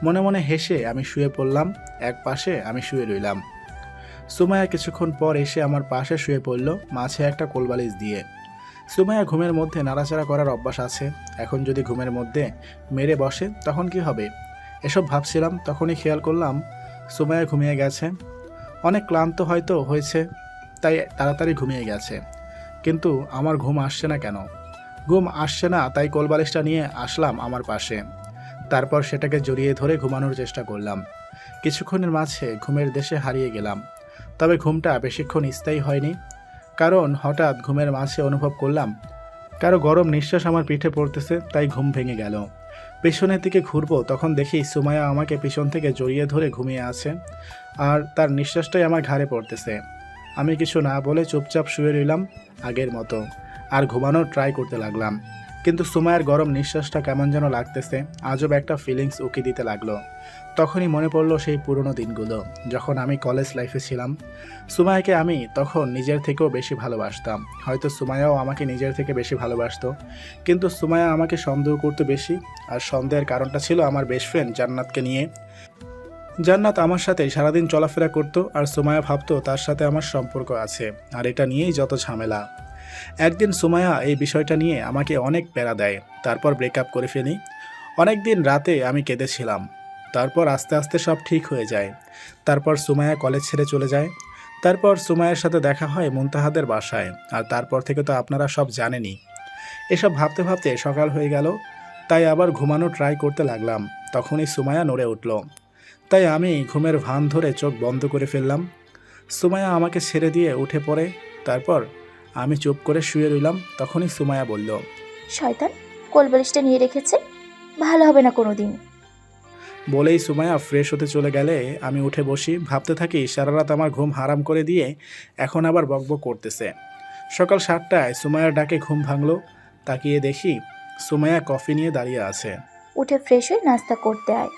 মনে মনে হেসে আমি শুয়ে পড়লাম। এক পাশে আমি শুয়ে রইলাম। সুমাইয়া কিছুক্ষণ পর এসে আমার পাশে শুয়ে পড়ল, মাঝে একটা কোলবালিশ দিয়ে। সুমাইয়া ঘুমের মধ্যে নাড়াচাড়া করার অভ্যাস আছে। এখন যদি ঘুমের মধ্যে মেরে বসে তখন কি হবে? এসব ভাবছিলাম, তখনই খেয়াল করলাম সুমাইয়া ঘুমিয়ে গেছে। অনেক ক্লান্ত হয়তো হয়েছে, তাই তাড়াতাড়ি ঘুমিয়ে গেছে। কিন্তু আমার ঘুম আসছে না কেন? ঘুম আসছে না, তাই কোলবালিশটা নিয়ে আসলাম আমার পাশে। তারপর সেটাকে জড়িয়ে ধরে ঘুমানোর চেষ্টা করলাম। কিছুক্ষণের মাঝে ঘুমের দেশে হারিয়ে গেলাম। তবে ঘুমটা বেশিক্ষণ স্থায়ী হয়নি, কারণ হঠাৎ ঘুমের মাঝে অনুভব করলাম কারো গরম নিঃশ্বাস আমার পিঠে পড়তেছে, তাই ঘুম ভেঙে গেল। পেছনের দিকে ঘুরবো, তখন দেখি সুমাইয়া আমাকে পিছন থেকে জড়িয়ে ধরে ঘুমিয়ে আছে, আর তার নিঃশ্বাসটাই আমার ঘাড়ে পড়তেছে। আমি কিছু না বলে চুপচাপ শুয়ে রইলাম আগের মতো, আর ঘুমানোর ট্রাই করতে লাগলাম। কিন্তু সুমাইয়ার গরম নিঃশ্বাসটা কেমন যেন লাগতেছে, আজব একটা ফিলিংস উকি দিতে লাগলো। তখনই মনে পড়লো সেই পুরনো দিনগুলো, যখন আমি কলেজ লাইফে ছিলাম। সুমাইয়াকে আমি তখন নিজের থেকেও বেশি ভালোবাসতাম। হয়তো সুমাইয়াও আমাকে নিজের থেকে বেশি ভালোবাসতো, কিন্তু সুমাইয়া আমাকে সন্দেহ করতো বেশি। আর সন্দেহের কারণটা ছিল আমার বেস্ট ফ্রেন্ড জান্নাতকে নিয়ে। জান্নাত আমার সাথে সারাদিন চলাফেরা করতো, আর সুমাইয়া ভাবতো তার সাথে আমার সম্পর্ক আছে, আর এটা নিয়েই যত ঝামেলা। একদিন সুমাইয়া এই বিষয়টা নিয়ে আমাকে অনেক প্যারা দেয়, তারপর ব্রেকআপ করে ফেলি। অনেক দিন রাতে আমি কেঁদেছিলাম। তারপর আস্তে আস্তে সব ঠিক হয়ে যায়। তারপর সুমাইয়া কলেজ ছেড়ে চলে যায়। তারপর সুমাইয়ার সাথে দেখা হয় মুনতাহাদের বাসায়, আর তারপর থেকে তো আপনারা সব জানেনই। এসব ভাবতে ভাবতে সকাল হয়ে গেল, তাই আবার ঘুমানো ট্রাই করতে লাগলাম। তখনই সুমাইয়া নড়ে উঠল, তাই আমি ঘুমের ভান ধরে চোখ বন্ধ করে ফেললাম। সুমাইয়া আমাকে ছেড়ে দিয়ে উঠে পড়ে। তারপর আমি চুপ করে শুয়ে রইলাম। তখনই সুমাইয়া বলল, শয়তান, কোলবালিশটা নিয়ে রেখেছে, ভালো হবে না কোনোদিন। বলেই সুমাইয়া ফ্রেশ হতে চলে গেলে আমি উঠে বসি। ভাবতে থাকি সারা রাত আমার ঘুম হারাম করে দিয়ে এখন আবার বকবক করতেছে। সকাল 7টায় সুমাইয়ার ডাকে ঘুম ভাঙলো। তাকিয়ে দেখি সুমাইয়া কফি নিয়ে দাঁড়িয়ে আছে। উঠে ফ্রেশ হয়ে নাস্তা করতে আয়।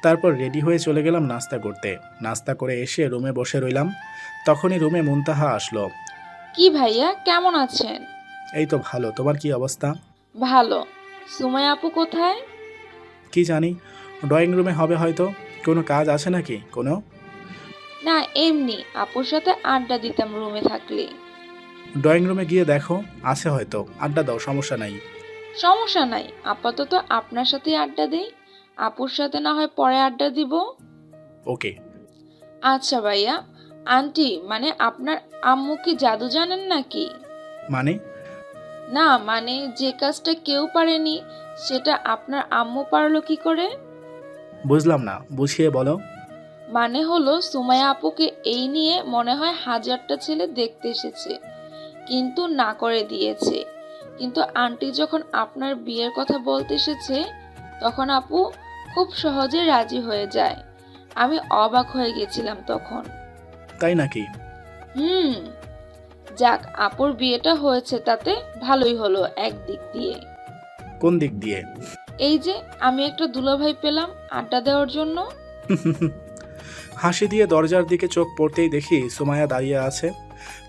তারপর রেডি হয়ে চলে গেলাম নাস্তা করতে। নাস্তা করে এসে রুমে বসে রইলাম। তখনই রুমে মুনতাহা আসলো। কি ভাইয়া, কেমন আছেন? এই তো ভালো, তোমার কি অবস্থা? ভালো। সুমাইয়া আপু কোথায়? কি জানি, ড্রয়িং রুমে হবে হয়তো। কোনো কাজ আছে নাকি কোনো? না, এমনি আপুর সাথে আড্ডা দিতাম রুমে থাকলে। ড্রয়িং রুমে গিয়ে দেখো, আছে হয়তো, আড্ডা দাও, সমস্যা নাই। সমস্যা নাই, আপাতত আপনার সাথেই আড্ডা দেই। আপুর সাথে না হয় পরে আড্ডা দিব। ওকে। আচ্ছা ভাইয়া। আন্টি মানে আপনার আম্মু কি জাদু জানেন নাকি? মানে? না মানে যে কাজটা কেউ পারেনি সেটা আপনার আম্মু পারলো কি করে? বুঝলাম না, বুঝিয়ে বলো। মানে হলো সুমাইয়া আপুকে এই নিয়ে মনে হয় 1000টা ছেলে দেখতে এসেছে, কিন্তু না করে দিয়েছে। কিন্তু আন্টি যখন আপনার বিয়ের কথা বলতে এসেছে তখন আপু খুব সহজে রাজি হয়ে যায়। আমি অবাক হয়ে গেছিলাম তখন। তাই নাকি? যাক, আপুর বিয়েটা হয়েছে তাতে ভালোই হলো একদিক দিয়ে। কোন দিক দিয়ে? এই যে আমি একটা দুলাভাই পেলাম আড্ডা দেওয়ার জন্য। হাসি দিয়ে দরজার দিকে চোখ পড়তেই দেখি সুমাইয়া দাঁড়িয়ে আছে।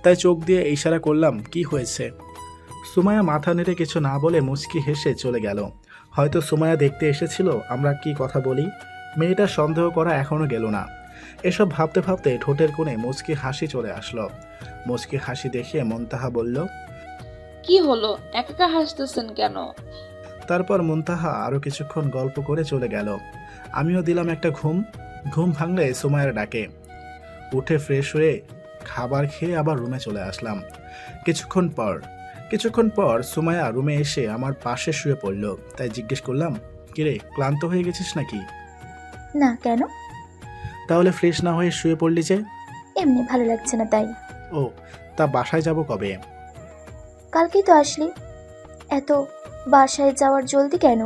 তাই চোখ দিয়ে ইশারা করলাম, কি হয়েছে? সুমাইয়া মাথা নেড়ে কিছু না বলে মুচকি হেসে চলে গেল। হয়তো সুমাইয়া দেখতে এসেছিল আমরা কি কথা বলি। মেয়েটা সন্দেহ করা এখনো গেল না। এসব ভাবতে ভাবতে ঠোঁটের কোণে মুচকি হাসি চলে আসলো। মুচকি হাসি দেখে মুনতাহা বলল, কি হলো, একা একা হাসতেছেন কেন? তারপর মুনতাহা আরও কিছুক্ষণ গল্প করে চলে গেল। আমিও দিলাম একটা ঘুম। ঘুম ভাঙলে সুমাইয়ার ডাকে। উঠে ফ্রেশ হয়ে খাবার খেয়ে আবার রুমে চলে আসলাম। কিছুক্ষণ পর সুমাইয়া রুমে এসে আমার পাশে শুয়ে পড়ল। তাই জিজ্ঞেস করলাম, কিরে, ক্লান্ত হয়ে গেছিস নাকি? না, কেন? তাহলে ফ্রেশ না হয়ে শুয়ে পড়লি যে? এমনি ভালো লাগছে না তাই। ও, তা বাসায় যাব কবে? কালকেই তো আসলি, এত বাসায় যাওয়ার জলদি কেন?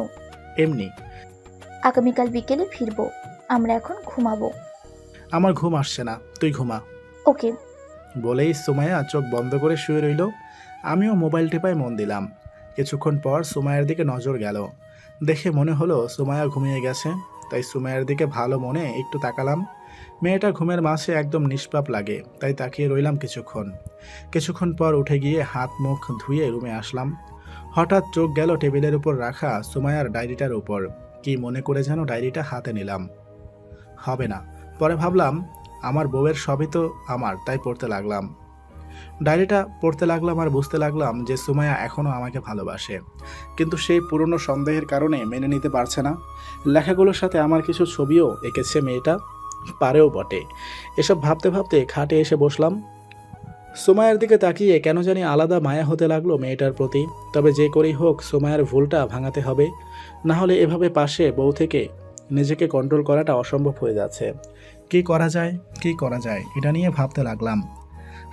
এমনি। আগামীকাল বিকেলে ফিরবো, আমরা এখন ঘুমাবো। আমার ঘুম আসছে না, তুই ঘুমা। ওকে। বলেই সুমাইয়া চোখ বন্ধ করে শুয়ে রইল। আমিও মোবাইল টেপায় মন দিলাম। কিছুক্ষণ পর সুমাইয়ার দিকে নজর গেল। দেখে মনে হলো সুমাইয়া ঘুমিয়ে গেছে। তাই সুমাইয়ার দিকে ভালো মনে একটু তাকালাম। মেয়েটা ঘুমের মাঝে একদম নিষ্পাপ লাগে। তাই তাকিয়ে রইলাম কিছুক্ষণ পর উঠে গিয়ে হাত মুখ ধুয়ে রুমে আসলাম। হঠাৎ চোখ গেল টেবিলের উপর রাখা সুমাইয়ার ডায়েরিটার উপর। কি মনে করে যেন ডায়েরিটা হাতে নিলাম। হবে না, পরে ভাবলাম আমার বউয়ের সবই তো আমার, তাই পড়তে লাগলাম। ডায়েরিটা পড়তে লাগলাম আর বুঝতে লাগলাম যে সুমাইয়া এখনও আমাকে ভালোবাসে। কিন্তু সেই পুরনো সন্দেহের কারণে মেনে নিতে পারছে না। লেখাগুলোর সাথে আমার কিছু ছবিও এঁকেছে মেয়েটা, পারেও বটে। এসব ভাবতে ভাবতে খাটে এসে বসলাম। সুমাইয়ার দিকে তাকিয়ে কেন জানি আলাদা মায়া হতে লাগলো মেয়েটার প্রতি। তবে যে করেই হোক সুমাইয়ার ভুলটা ভাঙাতে হবে, না হলে এভাবে পাশে বউ থেকে নিজেকে কন্ট্রোল করাটা অসম্ভব হয়ে যাচ্ছে। কি করা যায় এটা নিয়ে ভাবতে লাগলাম।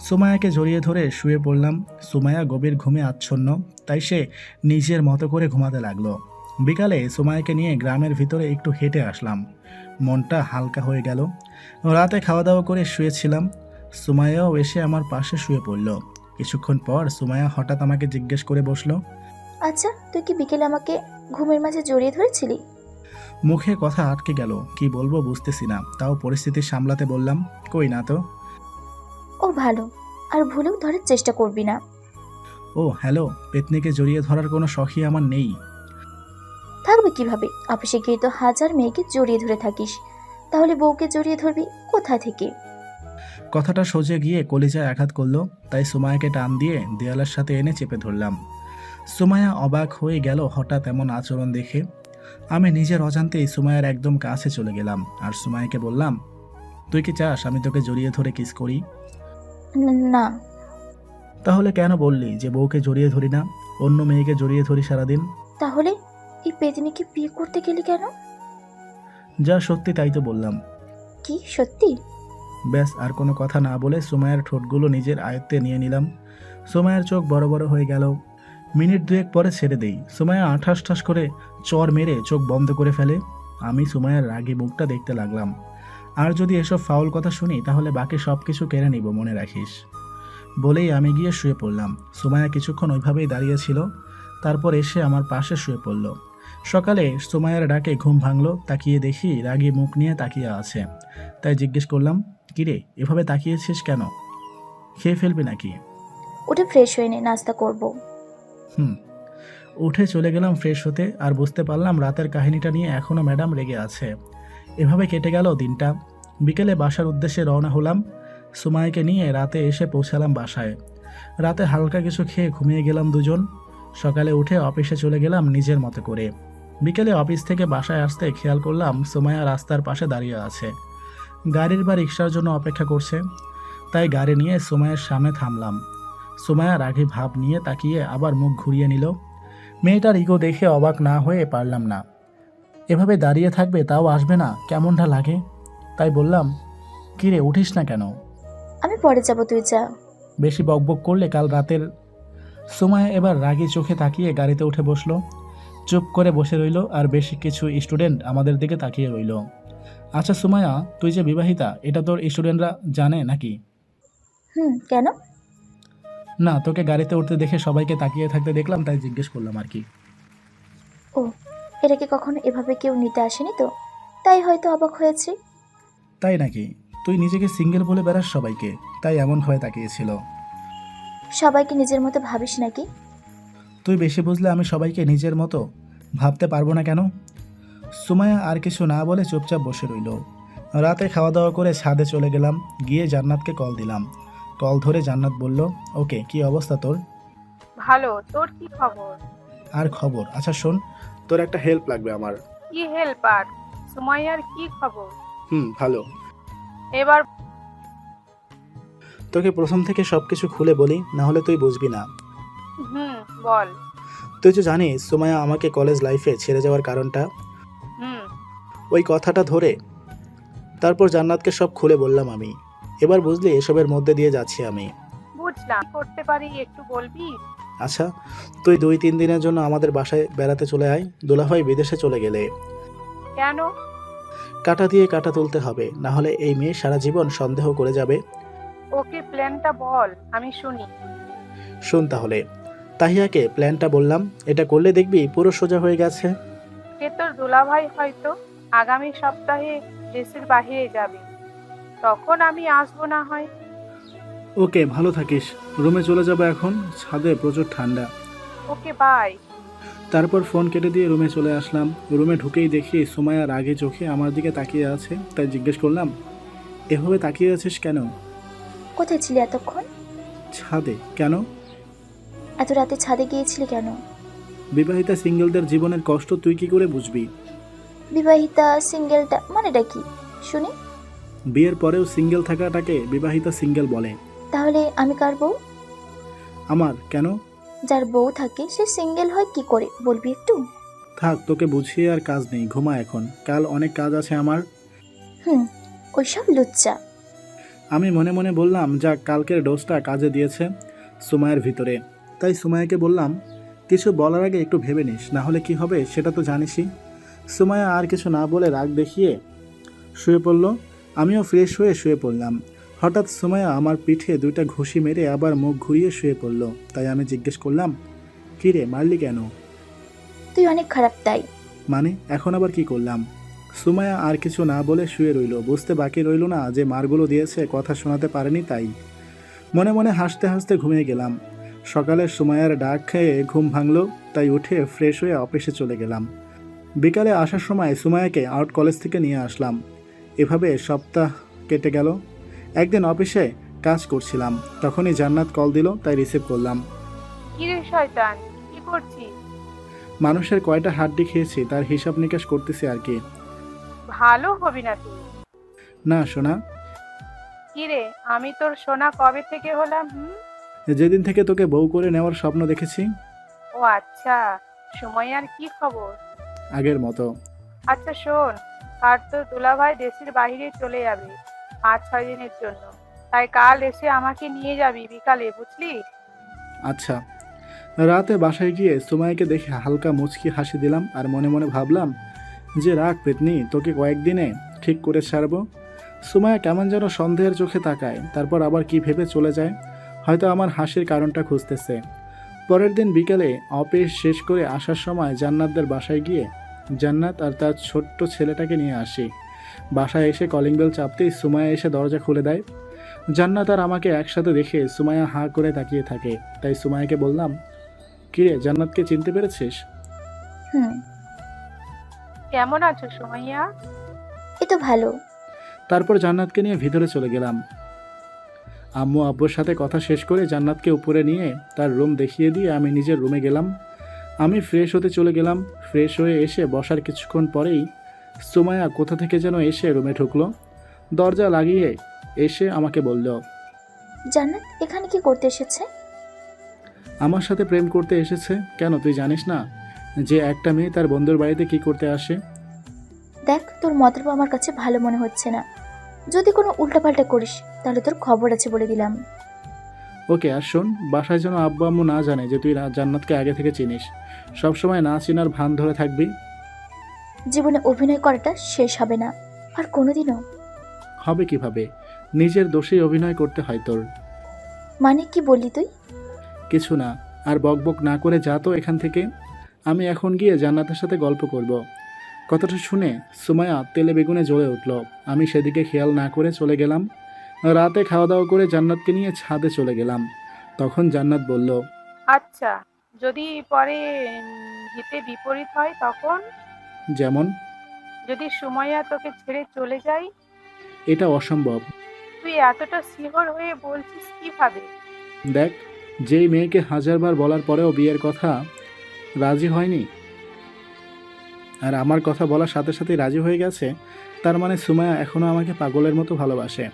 সুমাইয়াকে জড়িয়ে ধরে শুয়ে পড়লাম। সুমাইয়া গভীর ঘুমে আচ্ছন্ন, তাই সে নিজের মতো করে ঘুমাতে লাগলো। বিকালে সুমাইয়াকে নিয়ে গ্রামের ভিতরে একটু হেঁটে আসলাম। মনটা হালকা হয়ে গেল। রাতে খাওয়া দাওয়া করে শুয়েছিলাম। সুমাইয়াও এসে আমার পাশে শুয়ে পড়ল। কিছুক্ষণ পর সুমাইয়া হঠাৎ আমাকে জিজ্ঞেস করে বসলো, আচ্ছা, তুই কি বিকেলে আমাকে ঘুমের মাঝে জড়িয়ে ধরেছিলি? মুখে কথা আটকে গেল, কি বলবো বুঝতেছি না। তাও পরিস্থিতি সামলাতে বললাম, কই না তো। ও ভালো, আর ভুলেও ধরার চেষ্টা করবি না। ও হ্যালো, পেতনিকে জড়িয়ে ধরার কোনো শখই আমার নেই। থাকবে কিভাবে? অফিসে গিয়ে তো হাজার মেয়েকে জড়িয়ে ধরে থাকিস, তাহলে বউকে জড়িয়ে ধরবি কোথা থেকে? কথাটা সোজে গিয়ে কলিজায় আঘাত করলো। তাই সুমাইয়াকে টান দিয়ে দেয়ালের সাথে এনে চেপে ধরলাম। সুমাইয়া অবাক হয়ে গেল হঠাৎ এমন আচরণ দেখে। আমি নিজের অজান্তেই সুমাইয়ার একদম কাছে চলে গেলাম আর সুমাইয়াকে বললাম, তুই কি চাস আমি তোকে জড়িয়ে ধরে কিস করি? না। তাহলে কেন বললি যে বউকে জড়িয়ে ধরি না, অন্য মেয়েকে জড়িয়ে ধরি সারাদিন? তাহলে এই পেতনিকে বিয়ে করতে গেলি কেন? যা সত্যি তাই তো বললাম। কি সত্যি? ব্যাস, আর কোনো কথা না বলে সুমাইয়ার ঠোঁটগুলো নিজের আয়ত্তে নিয়ে নিলাম। সুমাইয়ার চোখ বড় বড় হয়ে গেল। মিনিট দুয়েক পরে ছেড়ে দেই। সুমাইয়া আঠাস ঠাস করে চর মেরে চোখ বন্ধ করে ফেলে। আমি সুমাইয়ার রাগী মুখটা দেখতে লাগলাম। আর যদি এসব ফাউল কথা শুনি তাহলে বাকি সব কিছু কেড়ে নিব, মনে রাখিস। বলেই আমি গিয়ে শুয়ে পড়লাম। সুমাইয়া কিছুক্ষণ ওইভাবেই দাঁড়িয়ে ছিল, তারপর এসে আমার পাশে শুয়ে পড়ল। সকালে সুমাইয়ার ডাকে ঘুম ভাঙলো। তাকিয়ে দেখি রাগী মুখ নিয়ে তাকিয়ে আছে। তাই জিজ্ঞেস করলাম, কিরে এভাবে তাকিয়েছিস কেন? খেয়ে ফেলবি নাকি? উঠে ফ্রেশ হয়ে নে, নাস্তা করব। উঠে চলে গেলাম ফ্রেশ হতে। আর বুঝতে পারলাম রাতের কাহিনীটা নিয়ে এখনও ম্যাডাম রেগে আছে। এভাবে কেটে গেল দিনটা। বিকেলে বাসার উদ্দেশ্যে রওনা হলাম। সুমাইয়াকে নিয়ে রাতে এসে পৌঁছালাম বাসায়। রাতে হালকা কিছু খেয়ে ঘুমিয়ে গেলাম দুজন। সকালে উঠে অফিসে চলে গেলাম নিজের মতো করে। বিকেলে অফিস থেকে বাসায় আসতে খেয়াল করলাম সুমাইয়া রাস্তার পাশে দাঁড়িয়ে আছে, গাড়ির বা রিক্সার জন্য অপেক্ষা করছে। তাই গাড়ি নিয়ে সুমাইয়ার সামনে থামলাম। সুমাইয়া রাগী ভাব নিয়ে তাকিয়ে আবার মুখ ঘুরিয়ে নিল। মেয়েটার ইগো দেখে অবাক না হয়ে পারলাম না। এভাবে দাঁড়িয়ে থাকবে তাও আসবে না, কেমনটা লাগে। তাই বললাম, কিরে উঠিস না কেন? আমি পরে যাব, তুই যা। বেশি বকবক করলে কাল রাতের। সুমাইয়া এবার রাগী চোখে তাকিয়ে গাড়িতে উঠে বসলো। চুপ করে বসে রইল আর বেশি কিছু স্টুডেন্ট আমাদের দিকে তাকিয়ে রইল। আচ্ছা সুমাইয়া, তুই যে বিবাহিতা এটা তোর স্টুডেন্টরা জানে নাকি? কেন? না, তোকে গাড়িতে উঠতে দেখে সবাইকে তাকিয়ে থাকতে দেখলাম, তাই জিজ্ঞেস করলাম আর কি। ও, এটা কি কখনো এভাবে কেউ নিতে আসেনি তো, তাই হয়তো অবাক হয়েছে। তাই নাকি? তুই নিজেকে সিঙ্গেল বলে বেড়াস সবাইকে, তাই এমন হয়ে তাকিয়েছিল। সবাইকে নিজের মতো ভাবিস নাকি? তুই বেশি বুঝলে আমি সবাইকে নিজের মতো ভাবতে পারবো না কেন? সুমাইয়া আর কিছু না বলে চুপচাপ বসে রইল। রাতে খাওয়া দাওয়া করে ছাদে চলে গেলাম, গিয়ে জান্নাতকে কল দিলাম। কল ধরে জান্নাত বলল, ওকে, কি অবস্থা তোর? ভালো, তোর কি খবর? আর খবর? আচ্ছা শোন, তোর একটা হেল্প লাগবে আমার। কি হেল্প? আর সুমাইয়ার কি খবর? ভালো। এবার তোকে প্রথম থেকে সব কিছু খুলে বলি, না হলে তুই বুঝবি না। বল। তুই তো জানিস সুমাইয়া আমাকে কলেজ লাইফে ছেড়ে যাওয়ার কারণটা। হুম ওই কথাটা ধরে তারপর জান্নাতকে সব খুলে বললাম আমি। এবার বুঝলি এসবের মধ্যে দিয়ে যাচ্ছি আমি। বুঝলাম, কি করতে পারি একটু বলবি? আচ্ছা, তুই 2-3 দিনের জন্য আমাদের বাসায় বেড়াতে চলে আয়। দুলাভাই বিদেশে চলে গেলে কেন? কাঁটা দিয়ে কাঁটা তুলতে হবে, না হলে এই মেয়ে সারা জীবন সন্দেহ করে যাবে। ওকে, প্ল্যানটা বল, আমি শুনি। শোন তাহলে, তাহিয়াকে প্ল্যানটা বললাম, এটা করলে দেখবি পুরো সোজা হয়ে গেছে। সে তোর দুলাভাই হয়তো আগামী সপ্তাহে দেশের বাইরে যাবে, তখন আমি আসবো না হয়। ওকে, ভালো থাকিস। রুমে চলে যাবো এখন, ছাদে প্রচুর ঠান্ডা। ওকে, বাই। তারপর ফোন কেটে দিয়ে রুমে চলে আসলাম। রুমে ঢুকেই দেখি সুমাইয়া রাগে চোখে আমার দিকে তাকিয়ে আছে, তাই জিজ্ঞেস করলাম, এভাবে তাকিয়ে আছিস কেন? কোথায় ছিলি এতক্ষণ? ছাদে। কেন? এত রাতে ছাদে গিয়েছিলি কেন? বিবাহিতা সিঙ্গেলদের জীবনের কষ্ট তুই কি করে বুঝবি? বিবাহিতা সিঙ্গেলটা মানেটা কি শুনি? বিয়ের পরেও সিঙ্গেল থাকাটাকে বিবাহিতা সিঙ্গেল বলে। তাহলে আমি কার বউ? আমার কেন? যার বউ থাকে সে সিঙ্গেল হয় কি করে, বলবি একটু? থাক, তোকে বুঝিয়ে আর কাজ নেই, ঘুমা এখন, কাল অনেক কাজ আছে আমার। ওইসব লুচ্চা। আমি মনে মনে বললাম, যাক, কালকের ডোজটা কাজে দিয়েছে সুমাইয়ের ভিতরে। তাই সুমাইয়াকে বললাম, কিছু বলার আগে একটু ভেবে নিস, না হলে কি হবে সেটা তো জানিসই। সুমাইয়া আর কিছু না বলে রাগ দেখিয়ে শুয়ে পড়ল। আমিও ফ্রেশ হয়ে শুয়ে পড়লাম। হঠাৎ সুমাইয়া আমার পিঠে 2টা ঘুষি মেরে আবার মুখ ঘুরিয়ে শুয়ে পড়ল। তাই আমি জিজ্ঞেস করলাম, কী রে, মারলি কেন? তুই অনেক খারাপ তাই। মানে এখন আবার কি করলাম? সুমাইয়া আর কিছু না বলে শুয়ে রইল। বুঝতে বাকি রইল না যে মারগুলো দিয়েছে কথা শোনাতে পারেনি, তাই মনে মনে হাসতে হাসতে ঘুমিয়ে গেলাম। সকালে সুমাইয়ার ডাক খেয়ে ঘুম ভাঙল, তাই উঠে ফ্রেশ হয়ে অফিসে চলে গেলাম। বিকালে আসার সময় সুমাইয়াকে আউট কলেজ থেকে নিয়ে আসলাম। এভাবে সপ্তাহ কেটে গেল। একদিন অফিসে কাজ করছিলাম, তখনই জান্নাত কল দিল, তাই রিসিভ করলাম। কি রে শয়তান, কি করছিস? মানুষের কয়টা হাড্ডি খেয়েছি তার হিসাব নিকাশ করতেছি আর কি। ভালো হবি না তুই। না সোনা, কি রে, আমি তোর সোনা কবে থেকে হলাম? যেদিন থেকে তোকে বউ করে নেওয়ার স্বপ্ন দেখেছি। ও আচ্ছা, সুমাইয়ার কি খবর? আগের মতো। আচ্ছা শোন, আর তোর দুলাভাই দেশের বাইরে চলে যাবে 5-6 দিনের জন্য, তাই কাল এসে আমাকে নিয়ে যাবি বিকালে, বুঝলি? আচ্ছা। রাতে বাসায় গিয়ে সুমাইয়াকে দেখে হালকা মুচকি হাসি দিলাম, আর মনে মনে ভাবলাম যে রাগ পেতনি, তোকে কয়েকদিনে ঠিক করে ছাড়বো। সুমাইয়া কেমন যেন সন্দেহের চোখে তাকায়, তারপর আবার কি ভেবে চলে যায়, হয়তো আমার হাসির কারণটা খুঁজতেছে। পরের দিন বিকেলে অফিস শেষ করে আসার সময় জান্নাতদের বাসায় গিয়ে জান্নাত আর তার ছোট্ট ছেলেটাকে নিয়ে আসি। বাসায় এসে কলিং বেল চাপতেই সুমাইয়া এসে দরজা খুলে দেয়। জান্নাত আর আমাকে একসাথে দেখে সুমাইয়া হাঁ করে তাকিয়ে থাকে, তাই সুমাইয়াকে বললাম, কিরে, জান্নাতকে চিনতে পেরেছিস? কেমন আছো সুমাইয়া? এ তো ভালো। তারপর জান্নাতকে নিয়ে ভিতরে চলে গেলাম। আম্মু আব্বুর সাথে কথা শেষ করে জান্নাতকে উপরে নিয়ে তার রুম দেখিয়ে দিয়ে আমি নিজের রুমে গেলাম। আমি ফ্রেশ হতে চলে গেলাম। ফ্রেশ হয়ে এসে বসার কিছুক্ষণ পরেই সুমাইয়া কোথা থেকে যেন এসে রুমে ঢুকলো। দরজা লাগিয়ে এসে আমাকে বলল, জান্নাত এখানে কি করতে এসেছে? আমার সাথে প্রেম করতে এসেছে। কেন, তুই জানিস না যে একটা মেয়ে তার বন্ধুর বাড়িতে কি করতে আসে? দেখ, তোর মতলব আমার কাছে ভালো মনে হচ্ছে না। যদি কোনো উল্টাপাল্টা করিস তাহলে তোর খবর আছে বলে দিলাম। ওকে, আর শোন, বাসায় যেন আব্বু আম্মু না জানে যে তুই জান্নাতকে আগে থেকে চিনিস। সবসময় না চিনার ভান ধরে থাকবি। জীবনে অভিনয় করাটা শেষ হবে না আর কোনোদিনও। হবে কিভাবে? নিজের দোষেই অভিনয় করতে হয় তোর। মানে কি বললি তুই? কিছু না, আর বকবক না করে যা তো এখান থেকে। আমি এখন গিয়ে জান্নাতের সাথে গল্প করব। কথাটা শুনে সুমাইয়া তেলে বেগুনে জ্বলে উঠল। আমি সেদিকে খেয়াল না করে চলে গেলাম। রাতে খাওয়া দাওয়া করে জান্নাতকে নিয়ে ছাদে চলে গেলাম। তখন জান্নাত বলল, আচ্ছা, যদি পরে হিতে বিপরীত হয় তখন? যেমন? যদি সুমাইয়া তোকে ছেড়ে চলে যায়? এটা অসম্ভব। তুই এতটা শিহর হয়ে বলছিস কিভাবে? দেখ, যেই মেয়েকে হাজারবার বলার পরেও বিয়ের কথা রাজি হয়নি, আর আমার কথা বলার সাথে সাথে রাজি হয়ে গেছে, তার মানে সুমাইয়া এখনও আমাকে পাগলের মতো ভালোবাসে।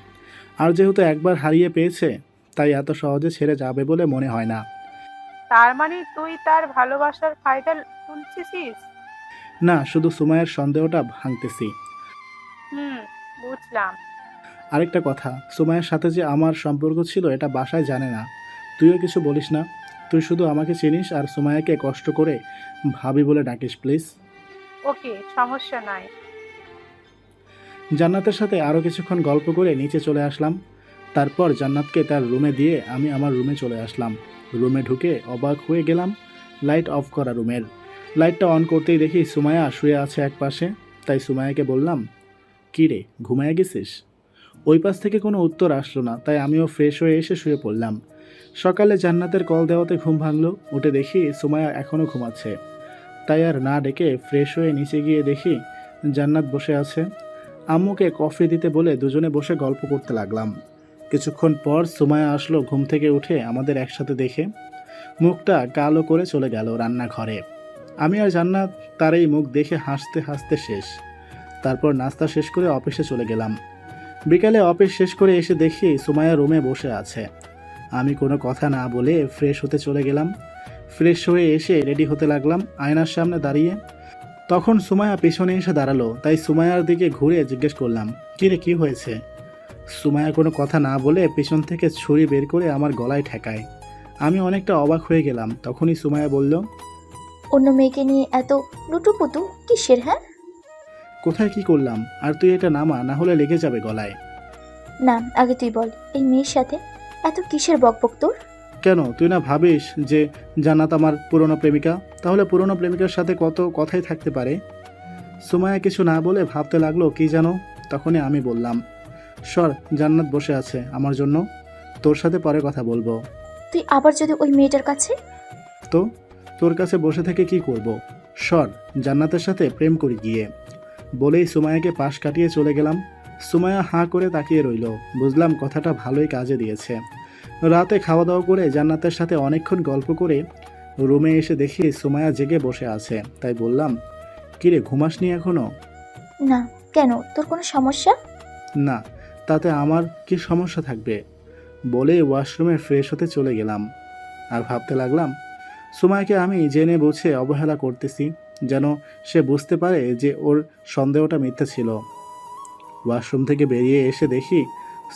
আর যেহেতু একবার হারিয়ে পেয়েছে, তাই এত সহজে ছেড়ে যাবে বলে মনে হয় না। তার মানে তুই তার ভালোবাসার ফায়দা তুলছিস? না, শুধু সুমাইয়ার সন্দেহটা ভাঙতেছি। বুঝলাম। আরেকটা কথা, সুমাইয়ার সাথে যে আমার সম্পর্ক ছিল এটা বাসায় জানে না। তুইও কিছু বলিস না। তুই শুধু আমাকে চিনিস আর সুমাইয়াকে কষ্ট করে ভাবি বলে ডাকিস প্লিজ। ওকে, সমস্যা নাই। জান্নাতের সাথে আরও কিছুক্ষণ গল্প করে নিচে চলে আসলাম। তারপর জান্নাতকে তার রুমে দিয়ে আমি আমার রুমে চলে আসলাম। রুমে ঢুকে অবাক হয়ে গেলাম লাইট অফ করা রুমের। লাইটটা অন করতেই দেখি সুমাইয়া শুয়ে আছে এক পাশে। তাই সুমাইয়াকে বললাম, কী রে, ঘুমায় গেছিস? ওই পাশ থেকে কোনো উত্তর আসলো না, তাই আমিও ফ্রেশ হয়ে এসে শুয়ে পড়লাম। সকালে জান্নাতের কল দেওয়াতে ঘুম ভাঙলো। উঠে দেখি সুমাইয়া এখনও ঘুমাচ্ছে। তাই আর না ডেকে ফ্রেশ হয়ে নিচে গিয়ে দেখি জান্নাত বসে আছে। আম্মুকে কফি দিতে বলে দুজনে বসে গল্প করতে লাগলাম। কিছুক্ষণ পর সুমাইয়া আসলো ঘুম থেকে উঠে আমাদের একসাথে দেখে। মুখটা কালো করে চলে গেল রান্নাঘরে। আমি আর জান্নাত তার এই মুখ দেখে হাসতে হাসতে শেষ। তারপর নাস্তা শেষ করে অফিসে চলে গেলাম। বিকালে অফিস শেষ করে এসে দেখি সুমাইয়া রুমে বসে আছে। আমি কোনো কথা না বলে ফ্রেশ হতে চলে গেলাম। ফ্রেশ হয়ে এসে রেডি হতে লাগলাম আয়নার সামনে দাঁড়িয়ে। তখন সুমাইয়া পেছনে এসে দাঁড়ালো। তাই সুমাইয়ার দিকে ঘুরে জিজ্ঞেস করলাম, কী রে, কী হয়েছে? সুমাইয়া কোনো কথা না বলে পেছন থেকে ছুরি বের করে আমার গলায় ঠেকায়। আমি অনেকটা অবাক হয়ে গেলাম। তখনই সুমাইয়া বলল, অন্য মেয়েকে নিয়ে এত লুটুপুটু কিসের? হ্যাঁ, কোথায় কি করলাম? আর তুই এটা নামা, না হলে লেগে যাবে গলায়। না, আগে তুই বল, এই মেয়ের সাথে এত কিসের বকবক তোর? কেন, তুই না ভাবিস যে জান্নাত আমার পুরনো প্রেমিকা? তাহলে পুরনো প্রেমিকার সাথে কত কথাই থাকতে পারে। সুমাইয়া কিছু না বলে ভাবতে লাগলো কি জানো। তখনই আমি বললাম, সর, জান্নাত বসে আছে আমার জন্য, তোর সাথে পরে কথা বলবো। তুই আবার যদি ওই মেয়েটার কাছে? তো তোর কাছে বসে থেকে কি করব? সর, জান্নাতের সাথে প্রেম করি গিয়ে, বলেই সুমাইয়াকে পাশ কাটিয়ে চলে গেলাম। সুমাইয়া হাঁ করে তাকিয়ে রইল। বুঝলাম কথাটা ভালোই কাজে দিয়েছে। রাতে খাওয়া দাওয়া করে জান্নাতের সাথে অনেকক্ষণ গল্প করে রুমে এসে দেখি সুমাইয়া জেগে বসে আছে। তাই বললাম, কিরে, ঘুমাসনি এখনো? না, কেন, তোর কোনো সমস্যা? না, তাতে আমার কি সমস্যা থাকবে? বলে ওয়াশরুমে ফ্রেশ হতে চলে গেলাম। আর ভাবতে লাগলাম, সুমাইয়াকে আমি জেনে বুঝে অবহেলা করতেছি, যেন সে বুঝতে পারে যে ওর সন্দেহটা মিথ্যা ছিল। ওয়াশরুম থেকে বেরিয়ে এসে দেখি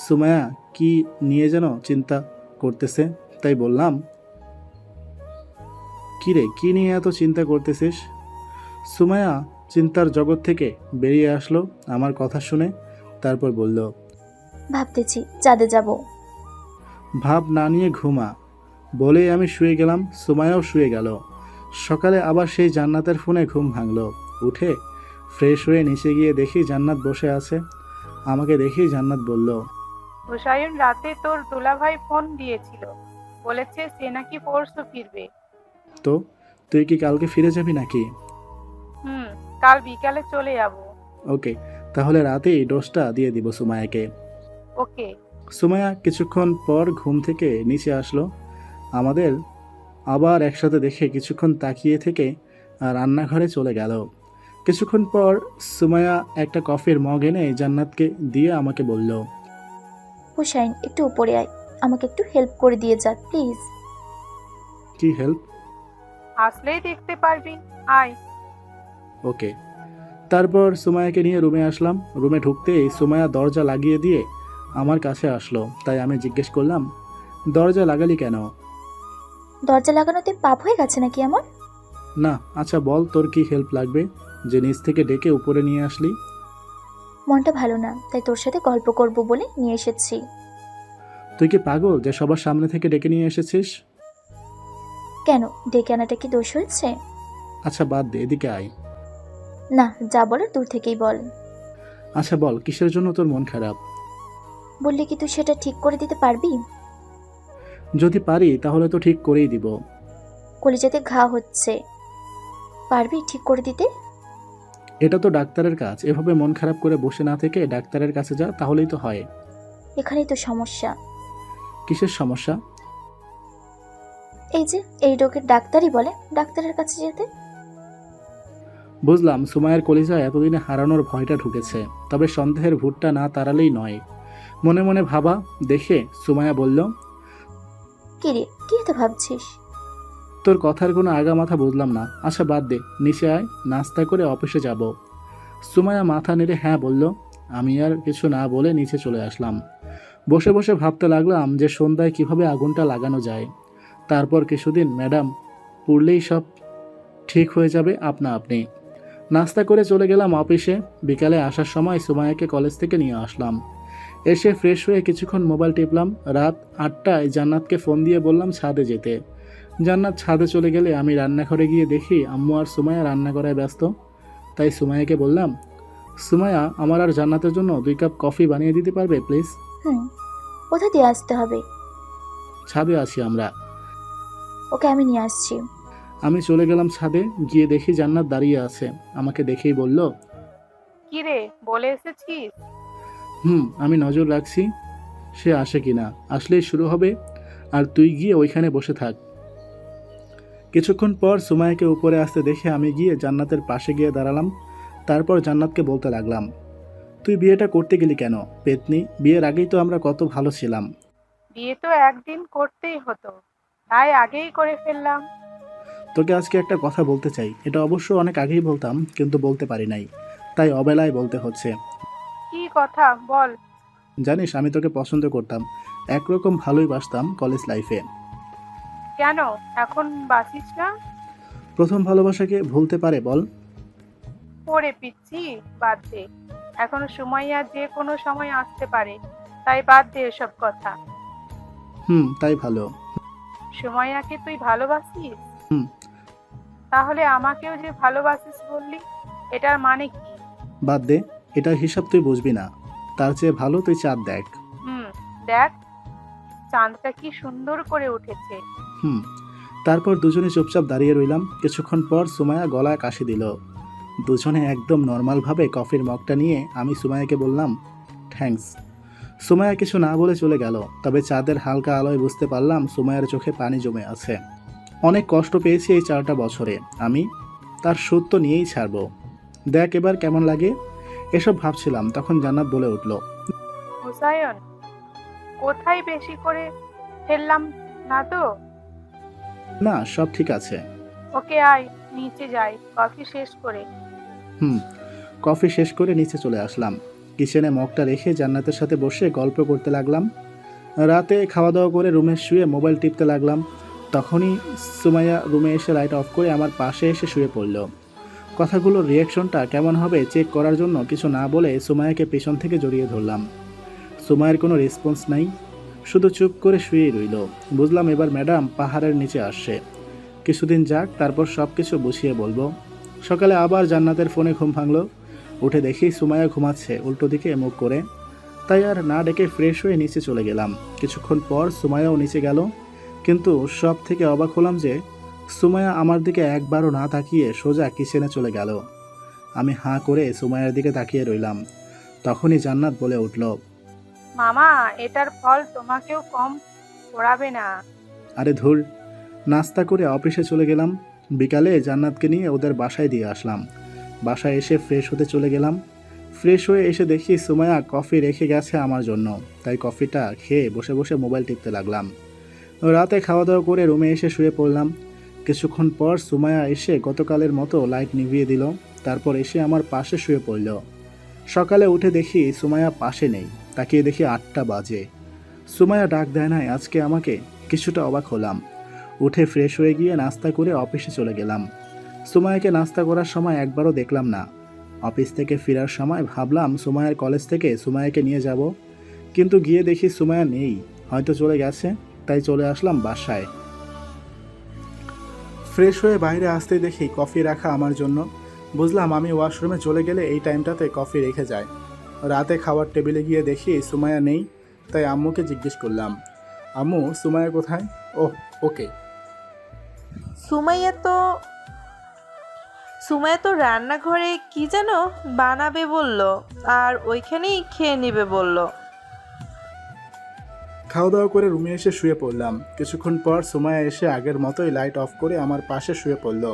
সুমাইয়া কি নিয়ে যেন চিন্তা করতেছে। তাই বললাম, কিরে, কি নিয়ে এত চিন্তা করতেছিস? সুমাইয়া চিন্তার জগৎ থেকে বেরিয়ে আসলো আমার কথা শুনে। তারপর বলল, ভাবতেছি চাঁদে যাব। ভাব না নিয়ে ঘুমা, বলেই আমি শুয়ে গেলাম। সুমাইয়াও শুয়ে গেল। সকালে আবার সেই জান্নাতের ফোনে ঘুম ভাঙলো। উঠে ফ্রেশ হয়ে নিচে গিয়ে দেখি জান্নাত বসে আছে। আমাকে দেখি জান্নাত বলল, হুসাইন রাতে তোর দুলাভাই ফোন দিয়েছিল, বলেছে সে নাকি পরশু ফিরবে। তো তুই কি কালকে ফিরে যাবি নাকি? কাল বিকালে চলে যাব। ওকে, তাহলে রাতেই ডোজটা দিয়ে দিব সুমাইয়াকে। ওকে। সুমাইয়া কিছুক্ষণ পর ঘুম থেকে নিচে আসলো। আমাদের আবার একসাথে দেখে কিছুক্ষণ তাকিয়ে থেকে রান্নাঘরে চলে গেল। কিছুক্ষণ পর সুমাইয়া একটা কফির মগ এনে জান্নাতকে দিয়ে আমাকে বলল, হুসাইন, একটু উপরে আয়, আমাকে একটু হেল্প করে দিয়ে যা প্লিজ। কি হেল্প? আসলেই দেখতে পারবি, আয়। ওকে। তারপর সুমাইয়াকে নিয়ে রুমে আসলাম। রুমে ঢুকতেই সুমাইয়া দরজা লাগিয়ে দিয়ে আমার কাছে আসলো। তাই আমি জিজ্ঞেস করলাম, দরজা লাগালি কেন? দরজা লাগানোতে পাপ হয়ে গেছে নাকি আমার? না, আচ্ছা বল, তোর কি হেল্প লাগবে যে নিচ থেকে ডেকে উপরে নিয়ে আসলি? মনটা ভালো না, তাই তোর সাথে গল্প করব বলে নিয়ে এসেছি। তুই কি পাগল যে সবার সামনে থেকে ডেকে নিয়ে এসেছিস? কেন, ডেকে আনাটা কি দোষ হয়েছে? আচ্ছা বাদ দে, এদিকে আয়। না, যা বলার দূর থেকেই বল। আচ্ছা বল, কিসের জন্য তোর মন খারাপ? বললে কি তুই সেটা ঠিক করে দিতে পারবি? যদি পারি তাহলে তো ঠিক করেই দিব। কলিজাতে ঘা হচ্ছে, পারবি ঠিক করে দিতে? এটা তো ডাক্তারের কাজ, এভাবে মন খারাপ করে বসে না থেকে ডাক্তারের কাছে যা, তাহলেই তো হয়। এখানেই তো সমস্যা। কিসের সমস্যা? এই যে এই রোগের ডাক্তারই বলে ডাক্তারের কাছে যেতে। বুঝলাম সুমাইয়ের কলিজায় এতদিনে হারানোর ভয়টা ঢুকেছে, তবে সন্দেহের ভূতটা না তাড়ালেই নয়। মনে মনে ভাবা দেখে সুমাইয়া বলল, কি রে, কি এত ভাবছিস? তোর কথার কোনো আগা মাথা বুঝলাম না। আচ্ছা বাদ দে, নিচে আয়, নাস্তা করে অফিসে যাব। সুমাইয়া মাথা নেড়ে হ্যাঁ বলল। আমি আর কিছু না বলে নিচে চলে আসলাম। বসে বসে ভাবতে লাগলাম যে সন্ধ্যায় কিভাবে আগুনটা লাগানো যায়। তারপর কিছুদিন ম্যাডাম পড়লেই সব ঠিক হয়ে যাবে আপনা আপনি। নাস্তা করে চলে গেলাম অফিসে। বিকালে আসার সময় সুমাইয়াকে কলেজ থেকে নিয়ে আসলাম। এসে ফ্রেশ হয়ে কিছুক্ষণ মোবাইল টিপলাম। রাত 8টায় জান্নাতকে ফোন দিয়ে বললাম ছাদে যেতে। জান্নাত ছাদে চলে গেলে আমি রান্নাঘরে গিয়ে দেখি আম্মু আর সুমাইয়া রান্না করায় ব্যস্ত। তাই সুমাইয়াকে বললাম, সুমাইয়া আমার আর জান্নাতের জন্য 2 কাপ কফি বানিয়ে দিতে পারবে প্লিজ? কোথা দিয়ে আসতে হবে? ছাদে আছি আমরা। ওকে, আমি নিয়ে আসছি। আমি চলে গেলাম ছাদে, গিয়ে দেখি জান্নাত দাঁড়িয়ে আছে। আমাকে দেখেই বলল, কি রে, বলে এসেছিস? আমি নজর রাখছি সে আসে কিনা, আসলেই শুরু হবে, আর তুই গিয়ে ওইখানে বসে থাক। কিছুক্ষণ পর সুমাইয়াকে উপরে আসতে দেখে আমি গিয়ে জান্নাতের পাশে গিয়ে দাঁড়ালাম। তারপর জান্নাতকে বলতে লাগলাম, তুই বিয়েটা করতে গেলি কেন পেতনি? বিয়ের আগেই তো আমরা কত ভালো ছিলাম। বিয়ে তো একদিন করতেই হতো, তাই আগেই করে ফেললাম। তোকে আজকে একটা কথা বলতে চাই। এটা অবশ্য অনেক আগেই বলতাম, কিন্তু বলতে পারি নাই, তাই অবেলায় বলতে হচ্ছে। কি কথা বল। জানিস আমি তোকে পছন্দ করতাম, একরকম ভালোই বাসতাম কলেজ লাইফে। কেন এখন বাসিস না? প্রথম ভালোবাসাকে ভুলতে পারে বল? পড়ে পিচ্ছি, বাদ দে। এখন সুমাইয়া যে কোনো সময় আসতে পারে, তাই বাদ দে এসব কথা। তাই ভালো। সুমাইয়াকে তুই ভালোবাসিস? হুম। তাহলে আমাকেও যে ভালোবাসিস বললি, এটার মানে কি? বাদ দে, এটার হিসাব তুই বুঝবি না। তার চেয়ে ভালো তুই চাঁদ দেখ। দেখ, চাঁদটা কি সুন্দর করে উঠেছে। তারপর দুজনে চুপচাপ দাঁড়িয়ে রইলাম। কিছুক্ষণ পর সুমাইয়া গলায় কাশি দিল। দুজনে একদম নর্মালভাবে কফির মগটা নিয়ে আমি সুমাইয়াকে বললাম, থ্যাঙ্কস। সুমাইয়া কিছু না বলে চলে গেল। তবে চাঁদের হালকা আলোয় বুঝতে পারলাম সুমাইয়ার চোখে পানি জমে আছে। অনেক কষ্ট পেয়েছি এই 4টা বছরে। আমি তার সুদ তো নিয়েই ছাড়ব। দেখ এবার কেমন লাগে। এসব ভাবছিলাম, তখন জান্নাত বলে উঠল, হুসায়ন, কোথায় বেশি করে ফেললাম না তো? না সব ঠিক আছে। ওকে আয়, নিচে যাই কফি শেষ করে। কফি শেষ করে নিচে চলে আসলাম। কিচেনে মগটা রেখে জান্নাতের সাথে বসে গল্প করতে লাগলাম। রাতে খাওয়া দাওয়া করে রুমে শুয়ে মোবাইল টিপতে লাগলাম। তখনই সুমাইয়া রুমে এসে লাইট অফ করে আমার পাশে এসে শুয়ে পড়ল। কথাগুলোর রিয়াকশনটা কেমন হবে চেক করার জন্য কিছু না বলে সুমাইয়াকে পেছন থেকে জড়িয়ে ধরলাম। সুমাইয়ার কোনো রেসপন্স নাই, শুধু চুপ করে শুয়েই রইল। বুঝলাম এবার ম্যাডাম পাহাড়ের নিচে আসছে। কিছুদিন যাক, তারপর সব কিছু বুঝিয়ে বলবো। সকালে আবার জান্নাতের ফোনে ঘুম ভাঙল। উঠে দেখি সুমাইয়া ঘুমাচ্ছে উল্টো দিকে মুখ করে। তাই আর না ডেকে ফ্রেশ হয়ে নিচে চলে গেলাম। কিছুক্ষণ পর সুমাইয়াও নিচে গেল, কিন্তু সব থেকে অবাক হলাম যে সুমাইয়া আমার দিকে একবারও না তাকিয়ে সোজা কিচেনে চলে গেল। আমি হাঁ করে সুমাইয়ার দিকে তাকিয়ে রইলাম। তখনই জান্নাত বলে উঠল, মামা, এটার ফল তোমাকেও কম পড়াবে না। আরে ধুর। নাস্তা করে অফিসে চলে গেলাম। বিকালে জান্নাতকে নিয়ে ওদের বাসায় দিয়ে আসলাম। বাসায় এসে ফ্রেশ হতে চলে গেলাম। ফ্রেশ হয়ে এসে দেখি সুমাইয়া কফি রেখে গেছে আমার জন্য, তাই কফিটা খেয়ে বসে বসে মোবাইল টিপতে লাগলাম। রাতে খাওয়া দাওয়া করে রুমে এসে শুয়ে পড়লাম। কিছুক্ষণ পর সুমাইয়া এসে গতকালের মতো লাইট নিভিয়ে দিল। তারপর এসে আমার পাশে শুয়ে পড়ল। সকালে উঠে দেখি সুমাইয়া পাশে নেই। তাকিয়ে দেখি 8টা বাজে। সুমাইয়া ডাক দেয় নাই আজকে আমাকে। কিছুটা অবাক হলাম। উঠে ফ্রেশ হয়ে গিয়ে নাস্তা করে অফিসে চলে গেলাম। সুমাইয়াকে নাস্তা করার সময় একবারও দেখলাম না। অফিস থেকে ফেরার সময় ভাবলাম সুমাইয়ার কলেজ থেকে সুমাইয়াকে নিয়ে যাব, কিন্তু গিয়ে দেখি সুমাইয়া নেই, হয়তো চলে গেছে। তাই চলে আসলাম বাসায়। ফ্রেশ হয়ে বাইরে আসতেই দেখি কফি রাখা আমার জন্য। বুঝলাম আমি ওয়াশরুমে চলে গেলে এই টাইমটাতে কফি রেখে যায়। রাতে খাওয়ার টেবিলে গিয়ে দেখি সুমাইয়া নেই, তাই আম্মুকে জিজ্ঞেস করলাম, আম্মু সুমাইয়া কোথায়? ওহ ওকে। সুমাইয়া তো রান্নাঘরে কি যেন বানাবে বলল, আর ওইখানেই খেয়ে নেবে বলল। খাওয়া দাওয়া করে রুমে এসে শুয়ে পড়লাম। কিছুক্ষণ পর সুমাইয়া এসে আগের মতোই লাইট অফ করে আমার পাশে শুয়ে পড়ল।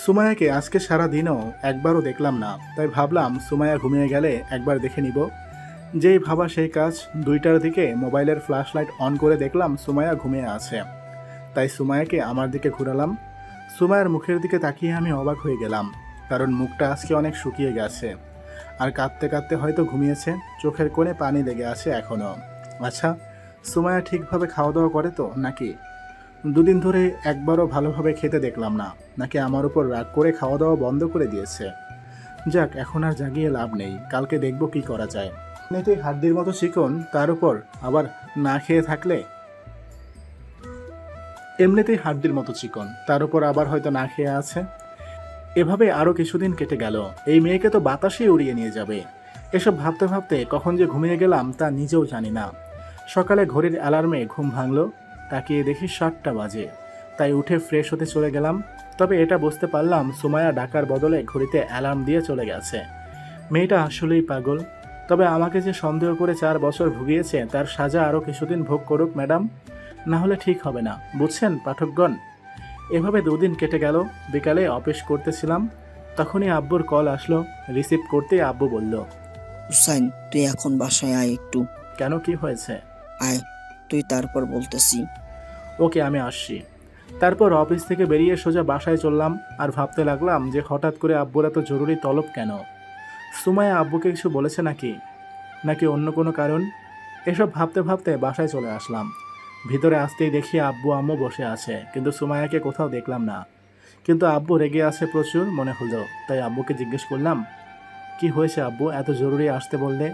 সুমাইয়াকে আজকে সারা দিনও একবারও দেখলাম না, তাই ভাবলাম সুমাইয়া ঘুমিয়ে গেলে একবার দেখে নিব। যেই ভাবা সেই কাজ। 2টার দিকে মোবাইলের ফ্ল্যাশ লাইট অন করে দেখলাম সুমাইয়া ঘুমিয়ে আছে। তাই সুমাইয়াকে আমার দিকে ঘুরালাম। সুমাইয়ার মুখের দিকে তাকিয়ে আমি অবাক হয়ে গেলাম, কারণ মুখটা আজকে অনেক শুকিয়ে গেছে, আর কাঁদতে কাঁদতে হয়তো ঘুমিয়েছে। চোখের কোণে পানি লেগে আছে এখনও। আচ্ছা, সুমাইয়া ঠিকভাবে খাওয়া দাওয়া করে তো নাকি? 2 দিন ধরে একবারও ভালোভাবে খেতে দেখলাম না, নাকি আমার উপর রাগ করে খাওয়া দাওয়া বন্ধ করে দিয়েছে? যাক, এখন আর জাগিয়ে লাভ নেই, কালকে দেখব কি করা যায়। এমনিতেই হাড্ডির মতো চিকন, তার উপর আবার না খেয়ে থাকলে হয়তো না খেয়ে আছে। এভাবে আরও কিছুদিন কেটে গেল। এই মেয়েকে তো বাতাসে উড়িয়ে নিয়ে যাবে। এসব ভাবতে ভাবতে কখন যে ঘুমিয়ে গেলাম তা নিজেও জানি না। সকালে ঘড়ির অ্যালার্মে ঘুম ভাঙলো, তাকিয়ে দেখি 7টা বাজে। তাই উঠে ফ্রেশ হতে চলে গেলাম। তবে এটা বুঝতে পারলাম সুমাইয়া ডাকার বদলে ঘড়িতে অ্যালার্ম দিয়ে চলে গেছে। মেয়েটা আসলেই পাগল। তবে আমাকে যে সন্দেহ করে 4 বছর ভুগিয়েছে তার সাজা আরও কিছুদিন ভোগ করুক ম্যাডাম, না হলে ঠিক হবে না, বুঝছেন পাঠকগণ। এভাবে 2 দিন কেটে গেল। বিকালে অফিস করতেছিলাম, তখনই আব্বুর কল আসলো। রিসিভ করতেই আব্বু বলল, হুসাইন, তুই এখন বাসায় আয় একটু। কেন, কি হয়েছে? আয়, তুই তারপর বলতেছি। ওকে, আমি আসছি। তারপর অফিস থেকে বেরিয়ে সোজা বাসায় চললাম। আর ভাবতে লাগলাম যে হঠাৎ করে আব্বুর এত জরুরি তলব কেন? সুমাইয়া আব্বুকে কিছু বলেছে নাকি অন্য কোনো কারণ? এসব ভাবতে ভাবতে বাসায় চলে আসলাম। ভিতরে আসতেই দেখি আব্বু আম্মু বসে আছে, কিন্তু সুমাইয়াকে কোথাও দেখলাম না। কিন্তু আব্বু রেগে আছে প্রচুর মনে হলো, তাই আব্বুকে জিজ্ঞেস করলাম, কি হয়েছে আব্বু, এত জরুরি আসতে বললে?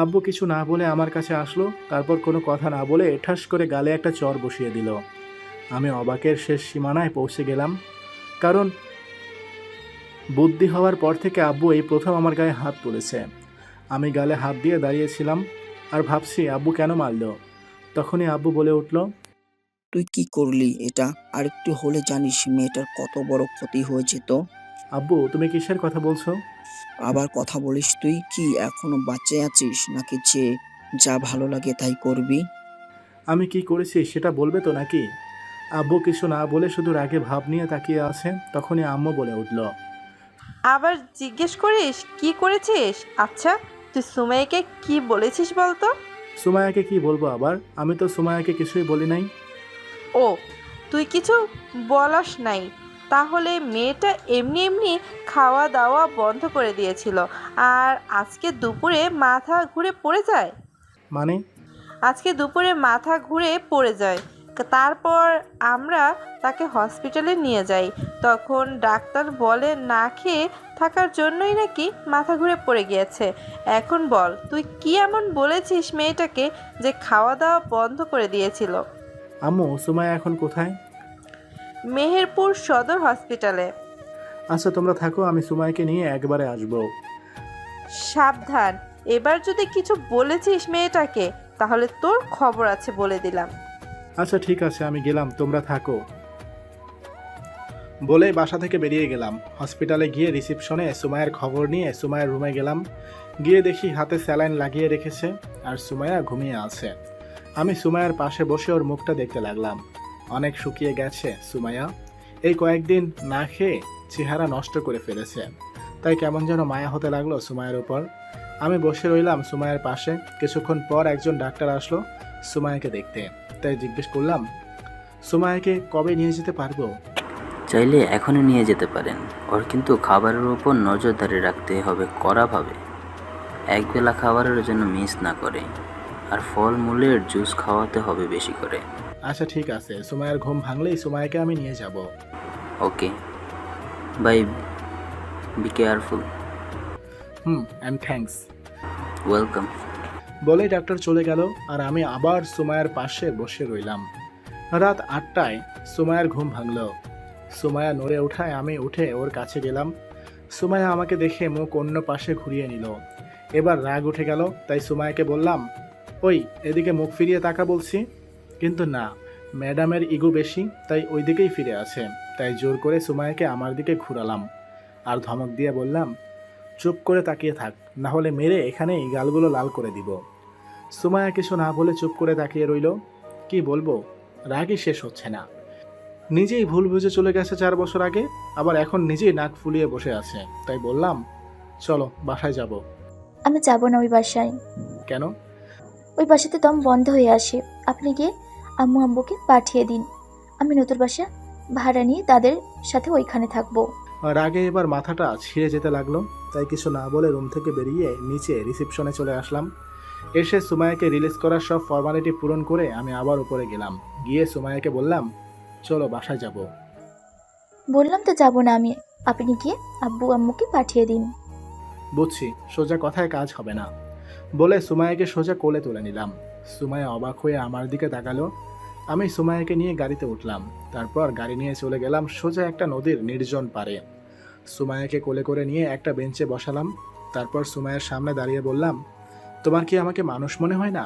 আব্বু কিছু না বলে আমার কাছে আসলো। তারপর কোনো কথা না বলে ঠাস করে গালে একটা চর বসিয়ে দিল। আমি অবাকের শেষ সীমানায় পৌঁছে গেলাম, কারণ বুদ্ধি হওয়ার পর থেকে আব্বু এই প্রথম আমার গায়ে হাত তুলেছে। আমি গালে হাত দিয়ে দাঁড়িয়েছিলাম আর ভাবছি আব্বু কেন মারল। তখনই আব্বু বলে উঠল, তুই কি করলি এটা? আর একটু হলে জানিস মেয়েটার কত বড় ক্ষতি হয়েছে তো। আব্বু তুমি কিসের কথা বলছো? আবার কথা বলিস? তুই কি এখনো বাচ্চায় আছিস, নাকি যে যা ভালো লাগে তাই করবি? আমি কি করেছি সেটা বলবে তো নাকি? আব্বু কিছু না বলে শুধু রাগে ভাব নিয়ে তাকিয়ে আছে। তখনই আম্মু বলে উঠল, আবার জিজ্ঞেস করিস কি করেছিস? আচ্ছা, তুই সুমাইয়াকে কি বলেছিস বলতো? সুমাইয়াকে কি বলবো আবার? আমি তো সুমাইয়াকে কিছুই বলি নাই। ও, তুই কিছু বলাস নাই? তাহলে মেয়েটা এমনি এমনি খাওয়া দাওয়া বন্ধ করে দিয়েছিল, আর আজকে দুপুরে মাথা ঘুরে পড়ে যায়। মানে? আজকে দুপুরে মাথা ঘুরে পড়ে যায়, তারপর আমরা তাকে হসপিটালে নিয়ে যাই। তখন ডাক্তার বলে না খেয়ে থাকার জন্যই নাকি মাথা ঘুরে পড়ে গিয়েছে। এখন বল, তুই কি এমন বলেছিস মেয়েটাকে যে খাওয়া দাওয়া বন্ধ করে দিয়েছিল? আম্মু, সুমাইয়া এখন কোথায়? মেহেরপুর সদর হসপিটালে। আচ্ছা তোমরা থাকো, আমি সুমাইয়াকে নিয়ে একবারে আসবো। সাবধান, এবার যদি কিছু বলেছিস মেয়েটাকে তাহলে তোর খবর আছে বলে দিলাম। আচ্ছা ঠিক আছে, আমি গেলাম, তোমরা থাকো বলে বাসা থেকে বেরিয়ে গেলাম। হসপিটালে গিয়ে রিসেপশনে সুমাইয়ার খবর নিয়ে সুমাইয়ার রুমে গেলাম। গিয়ে দেখি হাতে স্যালাইন লাগিয়ে রেখেছে আর সুমাইয়া ঘুমিয়ে আছে। আমি সুমাইয়ার পাশে বসে ওর মুখটা দেখতে লাগলাম। অনেক শুকিয়ে গেছে সুমাইয়া। এই কয়েকদিন না খেয়ে চেহারা নষ্ট করে ফেলেছে, তাই কেমন যেন মায়া হতে লাগলো সুমাইয়ার উপর। আমি বসে রইলাম সুমাইয়ার পাশে। কিছুক্ষণ পর একজন ডাক্তার আসলো সুমাইয়াকে দেখতে, তাই জিজ্ঞেস করলাম, সুমাইয়াকে কবে নিয়ে যেতে পারবো? চাইলে এখনই নিয়ে যেতে পারেন, ওর কিন্তু খাবারের উপর নজরদারি রাখতে হবে কড়াভাবে। একবেলা খাবারের জন্য মিস না করে, আর ফলমূলের জুস খাওয়াতে হবে বেশি করে। আচ্ছা ঠিক আছে, সুমাইয়ার ঘুম ভাঙলেই সুমাইয়াকে আমি নিয়ে যাব। Okay bye, be careful. And thanks. Welcome. বলেই ডাক্তার চলে গেল আর আমি আবার সুমাইয়ার পাশে বসে রইলাম। রাত 8টায় সুমায়ার ঘুম ভাঙল। সুমায়া নড়ে ওঠায় আমি উঠে ওর কাছে গেলাম। সুমায়া আমাকে দেখে মুখ অন্য পাশে ঘুরিয়ে নিল। এবার রাগ উঠে গেল, তাই সুমায়াকে বললাম, ওই এদিকে মুখ ফিরিয়ে তাকা বলছি। কিন্তু না, ম্যাডামের ইগো বেশি, তাই ওই দিকেই ফিরে আছে। তাই জোর করে সুমায়াকে আমার দিকে ঘুরালাম আর ধমক দিয়ে বললাম, চুপ করে তাকিয়ে থাক, না হলে মেরে এখানেই গালগুলো লাল করে দিব। সুমায়া কিছু না বলে চুপ করে তাকিয়ে রইল। কি বলবো, রাগই শেষ হচ্ছে না। নিজেই ভুল বুঝে চলে গেছে 4 বছর আগে, আবার এখন নিজেই নাক ফুলিয়ে বসে আছে। তাই বললাম, চলো বাসায় যাব। আমি যাব না ওই বাসায়। কেন? ওই বাসাতে দম বন্ধ হয়ে আসে। আপনি গিয়ে আম্মু আব্বুকে পাঠিয়ে দিন। আমি নতুন বাসা ভাড়া নিয়ে তাদের সাথে ওইখানে থাকবো। রাগে এবার মাথাটা ছিঁড়ে যেতে লাগলো। তাই কিছু না বলে রুম থেকে বেরিয়ে নিচে রিসেপশনে চলে আসলাম। এসে সুমায়াকে রিলিজ করার সব ফর্মালিটি পূরণ করে আমি আবার উপরে গেলাম। গিয়ে সুমায়াকে বললাম, চলো বাসায় যাব। বললাম তো যাব না আমি। আপনি গিয়ে আব্বু আম্মুকে পাঠিয়ে দিন। বুঝছি, সোজা কথায় কাজ হবে না বলে সুমায়াকে সোজা কোলে তুলে নিলাম। সুমায়া অবাক হয়ে আমার দিকে তাকালো। আমি সুমায়াকে নিয়ে গাড়িতে উঠলাম। তারপর গাড়ি নিয়ে চলে গেলাম সোজা একটা নদীর নির্জন পারে। সুমায়াকে কোলে করে নিয়ে একটা বেঞ্চে বসালাম। তারপর সুমায়ার সামনে দাঁড়িয়ে বললাম, তোমার কি আমাকে মানুষ মনে হয় না?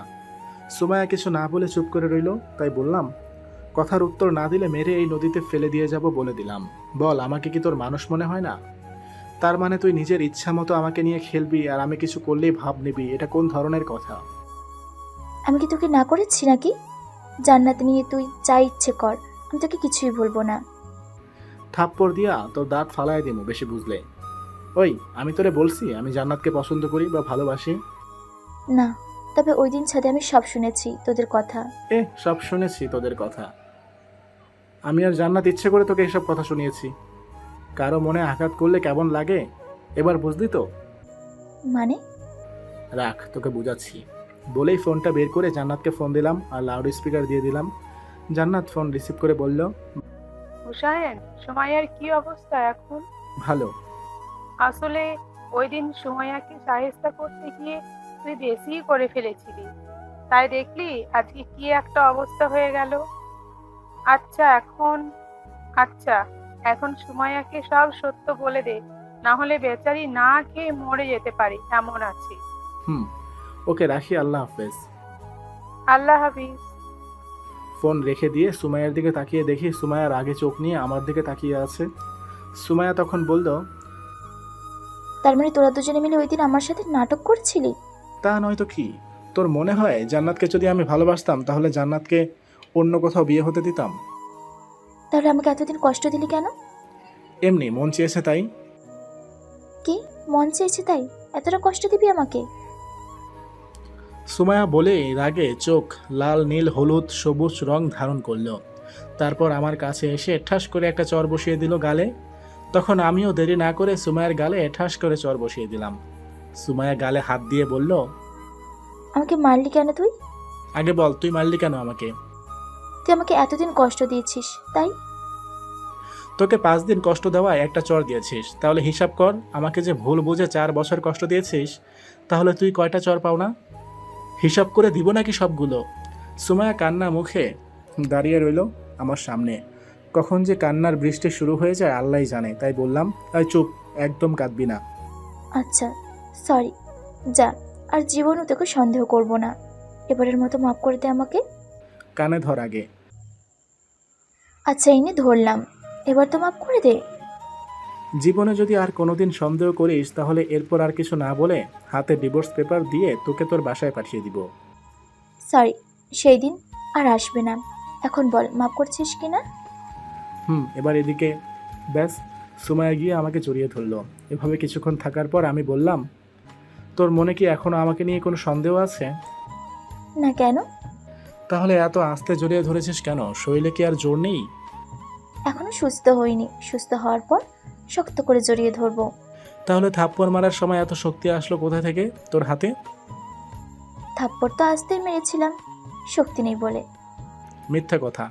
সুমায়া কিছু না বলে চুপ করে রইল। তাই বললাম, কথার উত্তর না দিলে মেরে এই নদীতে ফেলে দিয়ে যাব বলে দিলাম। বল, আমাকে কি তোর মানুষ মনে হয় না? তার মানে তুই নিজের ইচ্ছা মতো আমাকে নিয়ে খেলবি আর আমি কিছু করলেই ভাব নিবি? এটা কোন ধরনের কথা? আমি কি তোকে না করেছি নাকি? জান্নাত নিয়ে তুই যা ইচ্ছে কর, আমি তোকে কিছুই বলবো না। থাপ্পড় দিয়া তোর দাঁত ফালায় দিমু বেশি বুঝলে। ওই, আমি তোরে বলছি আমি জান্নাতকে পছন্দ করি বা ভালোবাসি? না, তবে ওই দিন ছাদে আমি সব শুনেছি তোদের কথা। সব শুনেছি তোদের কথা। আমি আর জান্নাত ইচ্ছে করে তোকে এসব কথা শুনিয়েছি। কারো মনে আঘাত করলে কেমন লাগে এবার বুঝলি তো? মানে? রাখ, তোকে বুঝাচ্ছি। বলেই ফোনটা বের করে জান্নাতকে ফোন দিলাম আর লাউড স্পিকার দিয়ে দিলাম। জান্নাত ফোন রিসিভ করে বলল, হুসাইন, সুমাইয়ার কি অবস্থা এখন? ভালো। আসলে ওই দিন সুমাইয়াকে সাহেস্তা করতে গিয়ে তুই বেশি করে ফেলেছিলি, তাই দেখলি আজকে কি একটা অবস্থা হয়ে গেল। আচ্ছা এখন সুমাইয়াকে সব সত্য বলে দে, না হলে বেচারি না খেয়ে মরে যেতে পারে এমন আছে। ওকে রাখি, আল্লাহ হাফেজ। আল্লাহ হাফিজ। ফোন রেখে দিয়ে সুমাইয়ার দিকে তাকিয়ে দেখি সুমাইয়ার আগে চোখ নিয়ে আমার দিকে তাকিয়ে আছে। সুমাইয়া তখন বলল, তার মানে তোরা দুজনে মিলে ওই দিন আমার সাথে নাটক করছিলি? তা নয় তো কি? তোর মনে হয় জান্নাতকে যদি আমি ভালোবাসতাম তাহলে জান্নাতকে অন্য কোথাও বিয়ে হতে দিতাম? তাহলে আমাকে এতদিন কষ্ট দিলি কেন? এমনি মন চেয়েছে তাই। কি মন চেয়েছে তাই এতটা কষ্ট দিবি আমাকে? সুমায়া বলে রাগে চোখ লাল, নীল, হলুদ, সবুজ রং ধারণ করলো। তারপর আমার কাছে এসে ঠাস করে একটা চর বসিয়ে দিল গালে। তখন আমিও দেরি না করে সুমায়ার গালে ঠাস করে চর বসিয়ে দিলাম। সুমায়া গালে হাত দিয়ে বলল, আমাকে মারলি কেন তুই? আগে বল, তুই মারলি কেন আমাকে? তুই আমাকে এতদিন কষ্ট দিয়েছিস তাই। তোকে 5 দিন কষ্ট দেওয়ায় একটা চর দিয়েছিস, তাহলে হিসাব কর আমাকে যে ভুল বুঝে 4 বছর কষ্ট দিয়েছিস, তাহলে তুই কয়টা চর পাও না? হিসাব করে দিব নাকি সবগুলো? সুমায়া কান্না মুখে দাঁড়িয়ে রইল আমার সামনে। কখন যে কান্নার বৃষ্টি শুরু হয়ে যায় আল্লাহই জানে। তাই বললাম, এই চুপ, একদম কাঁদবি না। আচ্ছা সরি, যা, আর জীবনও তোকে সন্দেহ করব না। এবারের মতো মাফ করে দে আমাকে। কানে ধর আগে। আচ্ছা এনে ধরলাম, এবার তো মাফ করে দে। জীবনে যদি আর কোনোদিন সন্দেহ করিস তাহলে এরপর আর কিছু না বলে হাতে ডিভোর্স পেপার দিয়ে তোকে তোর বাসায় পাঠিয়ে দিব। সরি, সেই দিন আর আসবে না। এখন বল মাফ করছিস কি না? এবার এদিকে। ব্যাস, সুমায়া গিয়ে আমাকে জড়িয়ে ধরলো। এভাবে কিছুক্ষণ থাকার পর আমি বললাম, তোর মনে কি এখনো আমাকে নিয়ে কোনো সন্দেহ আছে? না, কেন? তাহলে এত আস্তে জড়িয়ে ধরেছিস কেন? শরীরে কি আর জোর নেই? এখনো সুস্থ হইনি, সুস্থ হওয়ার পর শক্ত করে জড়িয়ে ধরবো। তাহলে থাপ্পড় মারার সময় এত শক্তি আসলো কোথা থেকে তোর হাতে? থাপ্পড় তো আসতেই মেরেছিলাম, শক্তি নেই বলে। মিথ্যা কথা।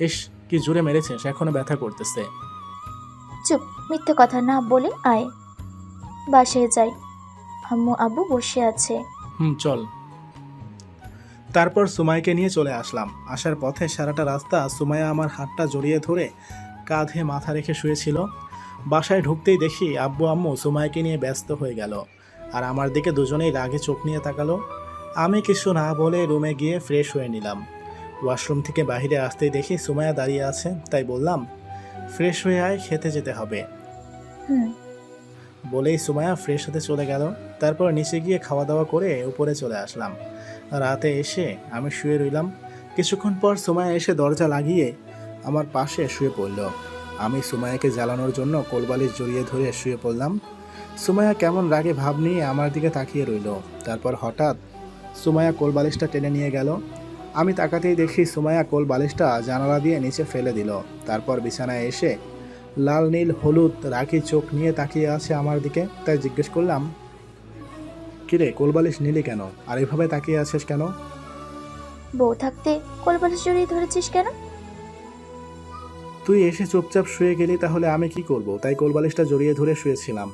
ইস, কি জোরে মেরেছিস, এখনো ব্যথা করতেছে। চুপ, মিথ্যে কথা না বলে আয়, বাসায় যাই। আম্মু আব্বু বসে আছে। চল। তারপর সুমাইকে নিয়ে চলে আসলাম। আসার পথে সারাটা রাস্তা সুমাইয়া আমার হাতটা জড়িয়ে ধরে কাঁধে মাথা রেখে শুয়েছিল। বাসায় ঢুকতেই দেখি আব্বু আম্মু সুমাইকে নিয়ে ব্যস্ত হয়ে গেল, আর আমার দিকে দুজনেই রাগে চোখ নিয়ে তাকালো। আমি কিছু না বলে রুমে গিয়ে ফ্রেশ হয়ে নিলাম। ওয়াশরুম থেকে বাইরে আসতেই দেখি সুমাইয়া দাঁড়িয়ে আছে, তাই বললাম, ফ্রেশ হয়ে আয়, খেতে যেতে হবে। হুম। বলেই সুমাইয়া ফ্রেশ হতে চলে গেল। তারপর নিচে গিয়ে খাওয়া দাওয়া করে উপরে চলে আসলাম। রাতে এসে আমি শুয়ে রইলাম। কিছুক্ষণ পর সুমাইয়া এসে দরজা লাগিয়ে আমার পাশে শুয়ে পড়ল। আমি সুমাইয়াকে জ্বালানোর জন্য কোলবালিশ জড়িয়ে ধরে শুয়ে পড়লাম। সুমাইয়া কেমন রাগে ভাব নিয়ে আমার দিকে তাকিয়ে রইল। তারপর হঠাৎ সুমাইয়া কোলবালিশটা টেনে নিয়ে গেল। আমি তাকাতেই দেখি সুমাইয়া কোলবালিশটা জানালা দিয়ে নিচে ফেলে দিল। তারপর বিছানায় এসে লাল নীল হলুদ রাখি চোখ নিয়ে তাকিয়ে আছে আমার দিকে। তাই জিজ্ঞেস করলাম, কিরে কোলবালিশ নিলি কেন, আর এভাবে তাকিয়ে আছিস কেন? বউ থাকতে কোলবালিশ জড়িয়ে ধরেছিস কেন? তুই এসে চুপচাপ শুয়ে গেলি, তাহলে আমি কি করব? তাই কোলবালিশটা জড়িয়ে ধরে শুয়েছিলাম।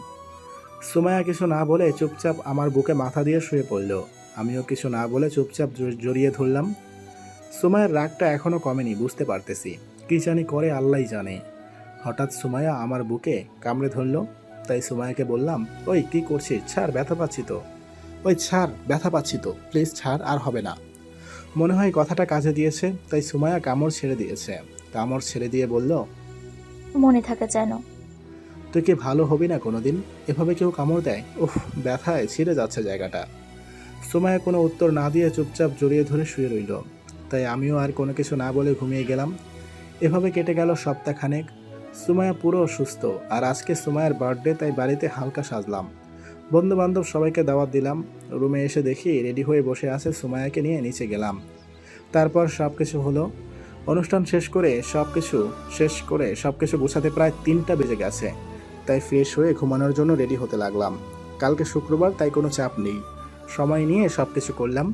সুমাইয়া কিছু না বলে চুপচাপ আমার বুকে মাথা দিয়ে শুয়ে পড়ল। আমিও কিছু না বলে চুপচাপ জড়িয়ে ধরলাম। সুমাইয়ার রাগটা এখনো কমেনি, বুঝতে পারতেছি। কি জানি করে আল্লাহই জানে। হঠাৎ সুমাইয়া আমার বুকে কামড়ে ধরল। তাই সুমাইয়াকে বললাম, ওই কি করছিস, ছাড়, ব্যথা পাচ্ছি তো। ওই ছাড়, ব্যথা পাচ্ছি তো, প্লিজ ছাড়, আর হবে না। মনে হয় কথাটা কাজে দিয়েছে, তাই সুমাইয়া কামড় ছেড়ে দিয়েছে। কামড় ছেড়ে দিয়ে বলল, মনে থাকে যেন। তুই কি ভালো হবি না কোনোদিন? এভাবে কেউ কামড় দেয়? উফ, ব্যথায় ছিঁড়ে যাচ্ছে জায়গাটা। সুমাইয়া কোনো উত্তর না দিয়ে চুপচাপ জড়িয়ে ধরে শুয়ে রইল। তাই আমিও আর কোনো কিছু না বলে ঘুমিয়ে গেলাম। এভাবে কেটে গেল সপ্তাহখানেক। সুমাইয়া পুরো সুস্থ, আর আজকে সুমাইয়ার বার্থডে, তাই বাড়িতে হালকা সাজলাম। বন্ধু বান্ধব সবাইকে দাওয়াত দিলাম। রুমে এসে দেখি রেডি হয়ে বসে আছে সুমাইয়াকে নিয়ে নিচে গেলাম। তারপর সব কিছু হলো। অনুষ্ঠান শেষ করে সব কিছু গোছাতে প্রায় 3টা বেজে গেছে। তাই ফ্রেশ হয়ে ঘুমানোর জন্য রেডি হতে লাগলাম। কালকে শুক্রবার, তাই কোনো চাপ নেই, সময় নিয়ে সব কিছু করলাম।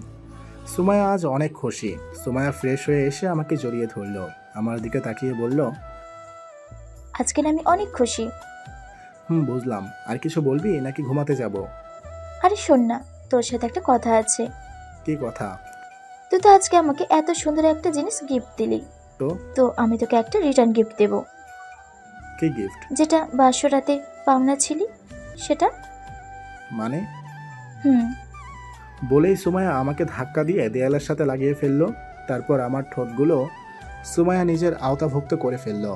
সুমাইয়া আজ অনেক খুশি। সুমাইয়া ফ্রেশ হয়ে এসে আমাকে জড়িয়ে ধরল, আমার দিকে তাকিয়ে বলল, আজকে আমি অনেক খুশি। বুঝলাম। আর কিছু বলবি নাকি ঘুমাতে যাব? আরে শোন না, তোর সাথে একটা কথা আছে। কি কথা? তুই তো আজকে আমাকে এত সুন্দর একটা জিনিস গিফট দিলি, তো তো আমি তোকে একটা রিটার্ন গিফট দেব। কি গিফট? যেটা বাসরাতে পাওনা ছিলি সেটা। মানে? হুম। বলেই সুমাইয়া আমাকে ধাক্কা দিয়ে দেয়ালের সাথে লাগিয়ে ফেললো। তারপর আমার ঠোঁটগুলো সুমাইয়া নিজের আওতাভুক্ত করে ফেললো।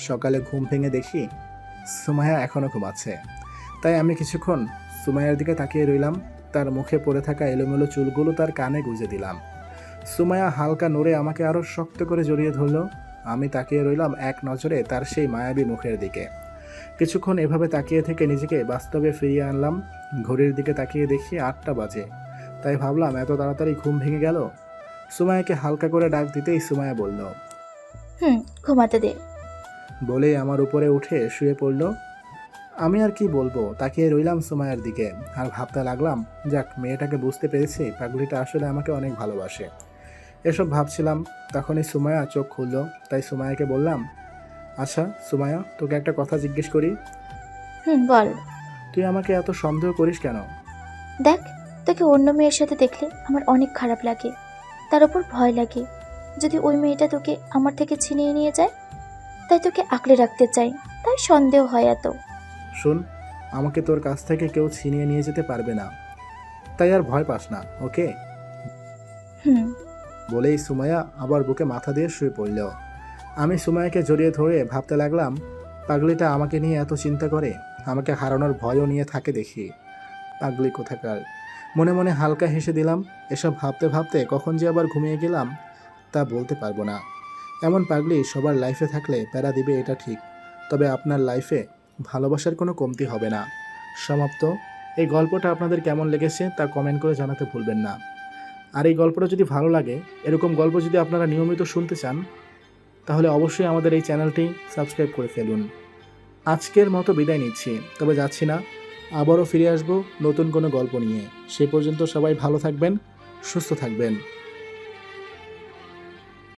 সকালে ঘুম ভেঙে দেখি সুমাইয়া এখনও ঘুমাচ্ছে। তাই আমি কিছুক্ষণ সুমাইয়ার দিকে তাকিয়ে রইলাম। তার মুখে পড়ে থাকা এলোমেলো চুলগুলো তার কানে গুঁজে দিলাম। সুমাইয়া হালকা নড়ে আমাকে আরও শক্ত করে জড়িয়ে ধরলো। আমি তাকিয়ে রইলাম এক নজরে তার সেই মায়াবী মুখের দিকে। কিছুক্ষণ এভাবে তাকিয়ে থেকে নিজেকে বাস্তবে ফিরিয়ে আনলাম। ঘড়ির দিকে তাকিয়ে দেখি 8টা বাজে। তাই ভাবলাম, এত তাড়াতাড়ি ঘুম ভেঙে গেল। সুমাইয়াকে হালকা করে ডাক দিতেই সুমাইয়া বলল, ঘুমাতে দে। বলেই আমার উপরে উঠে শুয়ে পড়ল। আমি আর কি বলবো, তাকিয়ে রইলাম সুমাইয়ার দিকে আর ভাবতে লাগলাম, যাক, মেয়েটাকে বুঝতে পেরেছি, পাগলিটা আসলে আমাকে অনেক ভালোবাসে। এসব ভাবছিলাম, তখনই সুমাইয়া চোখ খুলল। তাই সুমাইয়াকে বললাম, আচ্ছা সুমাইয়া, তোকে একটা কথা জিজ্ঞেস করি। বল। তুই আমাকে এত সন্দেহ করিস কেন? দেখ, তোকে অন্য মেয়ের সাথে দেখলে আমার অনেক খারাপ লাগে, তার উপর ভয় লাগে যদি ওই মেয়েটা তোকে আমার থেকে ছিনিয়ে নিয়ে যায়। তাই তোকে আঁকড়ে রাখতে চাই, তাই সন্দেহ হয় এত। শোন, আমাকে তোর কাছ থেকে কেউ ছিনিয়ে নিয়ে যেতে পারবে না, তাই আর ভয় পাস না, ওকে? বলেই সুমাইয়া আবার বুকে মাথা দিয়ে শুয়ে পড়ল। আমি সুমাইয়াকে জড়িয়ে ধরে ভাবতে লাগলাম, পাগলিটা আমাকে নিয়ে এত চিন্তা করে, আমাকে হারানোর ভয়ও নিয়ে থাকে দেখি। পাগলি কোথাকার। মনে মনে হালকা হেসে দিলাম। এসব ভাবতে ভাবতে কখন যে আবার ঘুমিয়ে গেলাম তা বলতে পারবো না। এমন পাগলি সবার লাইফে থাকলে প্যারা দিবে, এটা ঠিক। তবে আপনার লাইফে ভালোবাসার কোনো কমতি হবে না। সমাপ্ত। এই গল্পটা আপনাদের কেমন লেগেছে তা কমেন্ট করে জানাতে ভুলবেন না। আর এই গল্পটা যদি ভালো লাগে, এরকম গল্প যদি আপনারা নিয়মিত শুনতে চান, তাহলে অবশ্যই আমাদের এই চ্যানেলটি সাবস্ক্রাইব করে ফেলুন। আজকের মতো বিদায় নিচ্ছি, তবে যাচ্ছি না, আবারও ফিরে আসবো নতুন কোনো গল্প নিয়ে। সে পর্যন্ত সবাই ভালো থাকবেন, সুস্থ থাকবেন।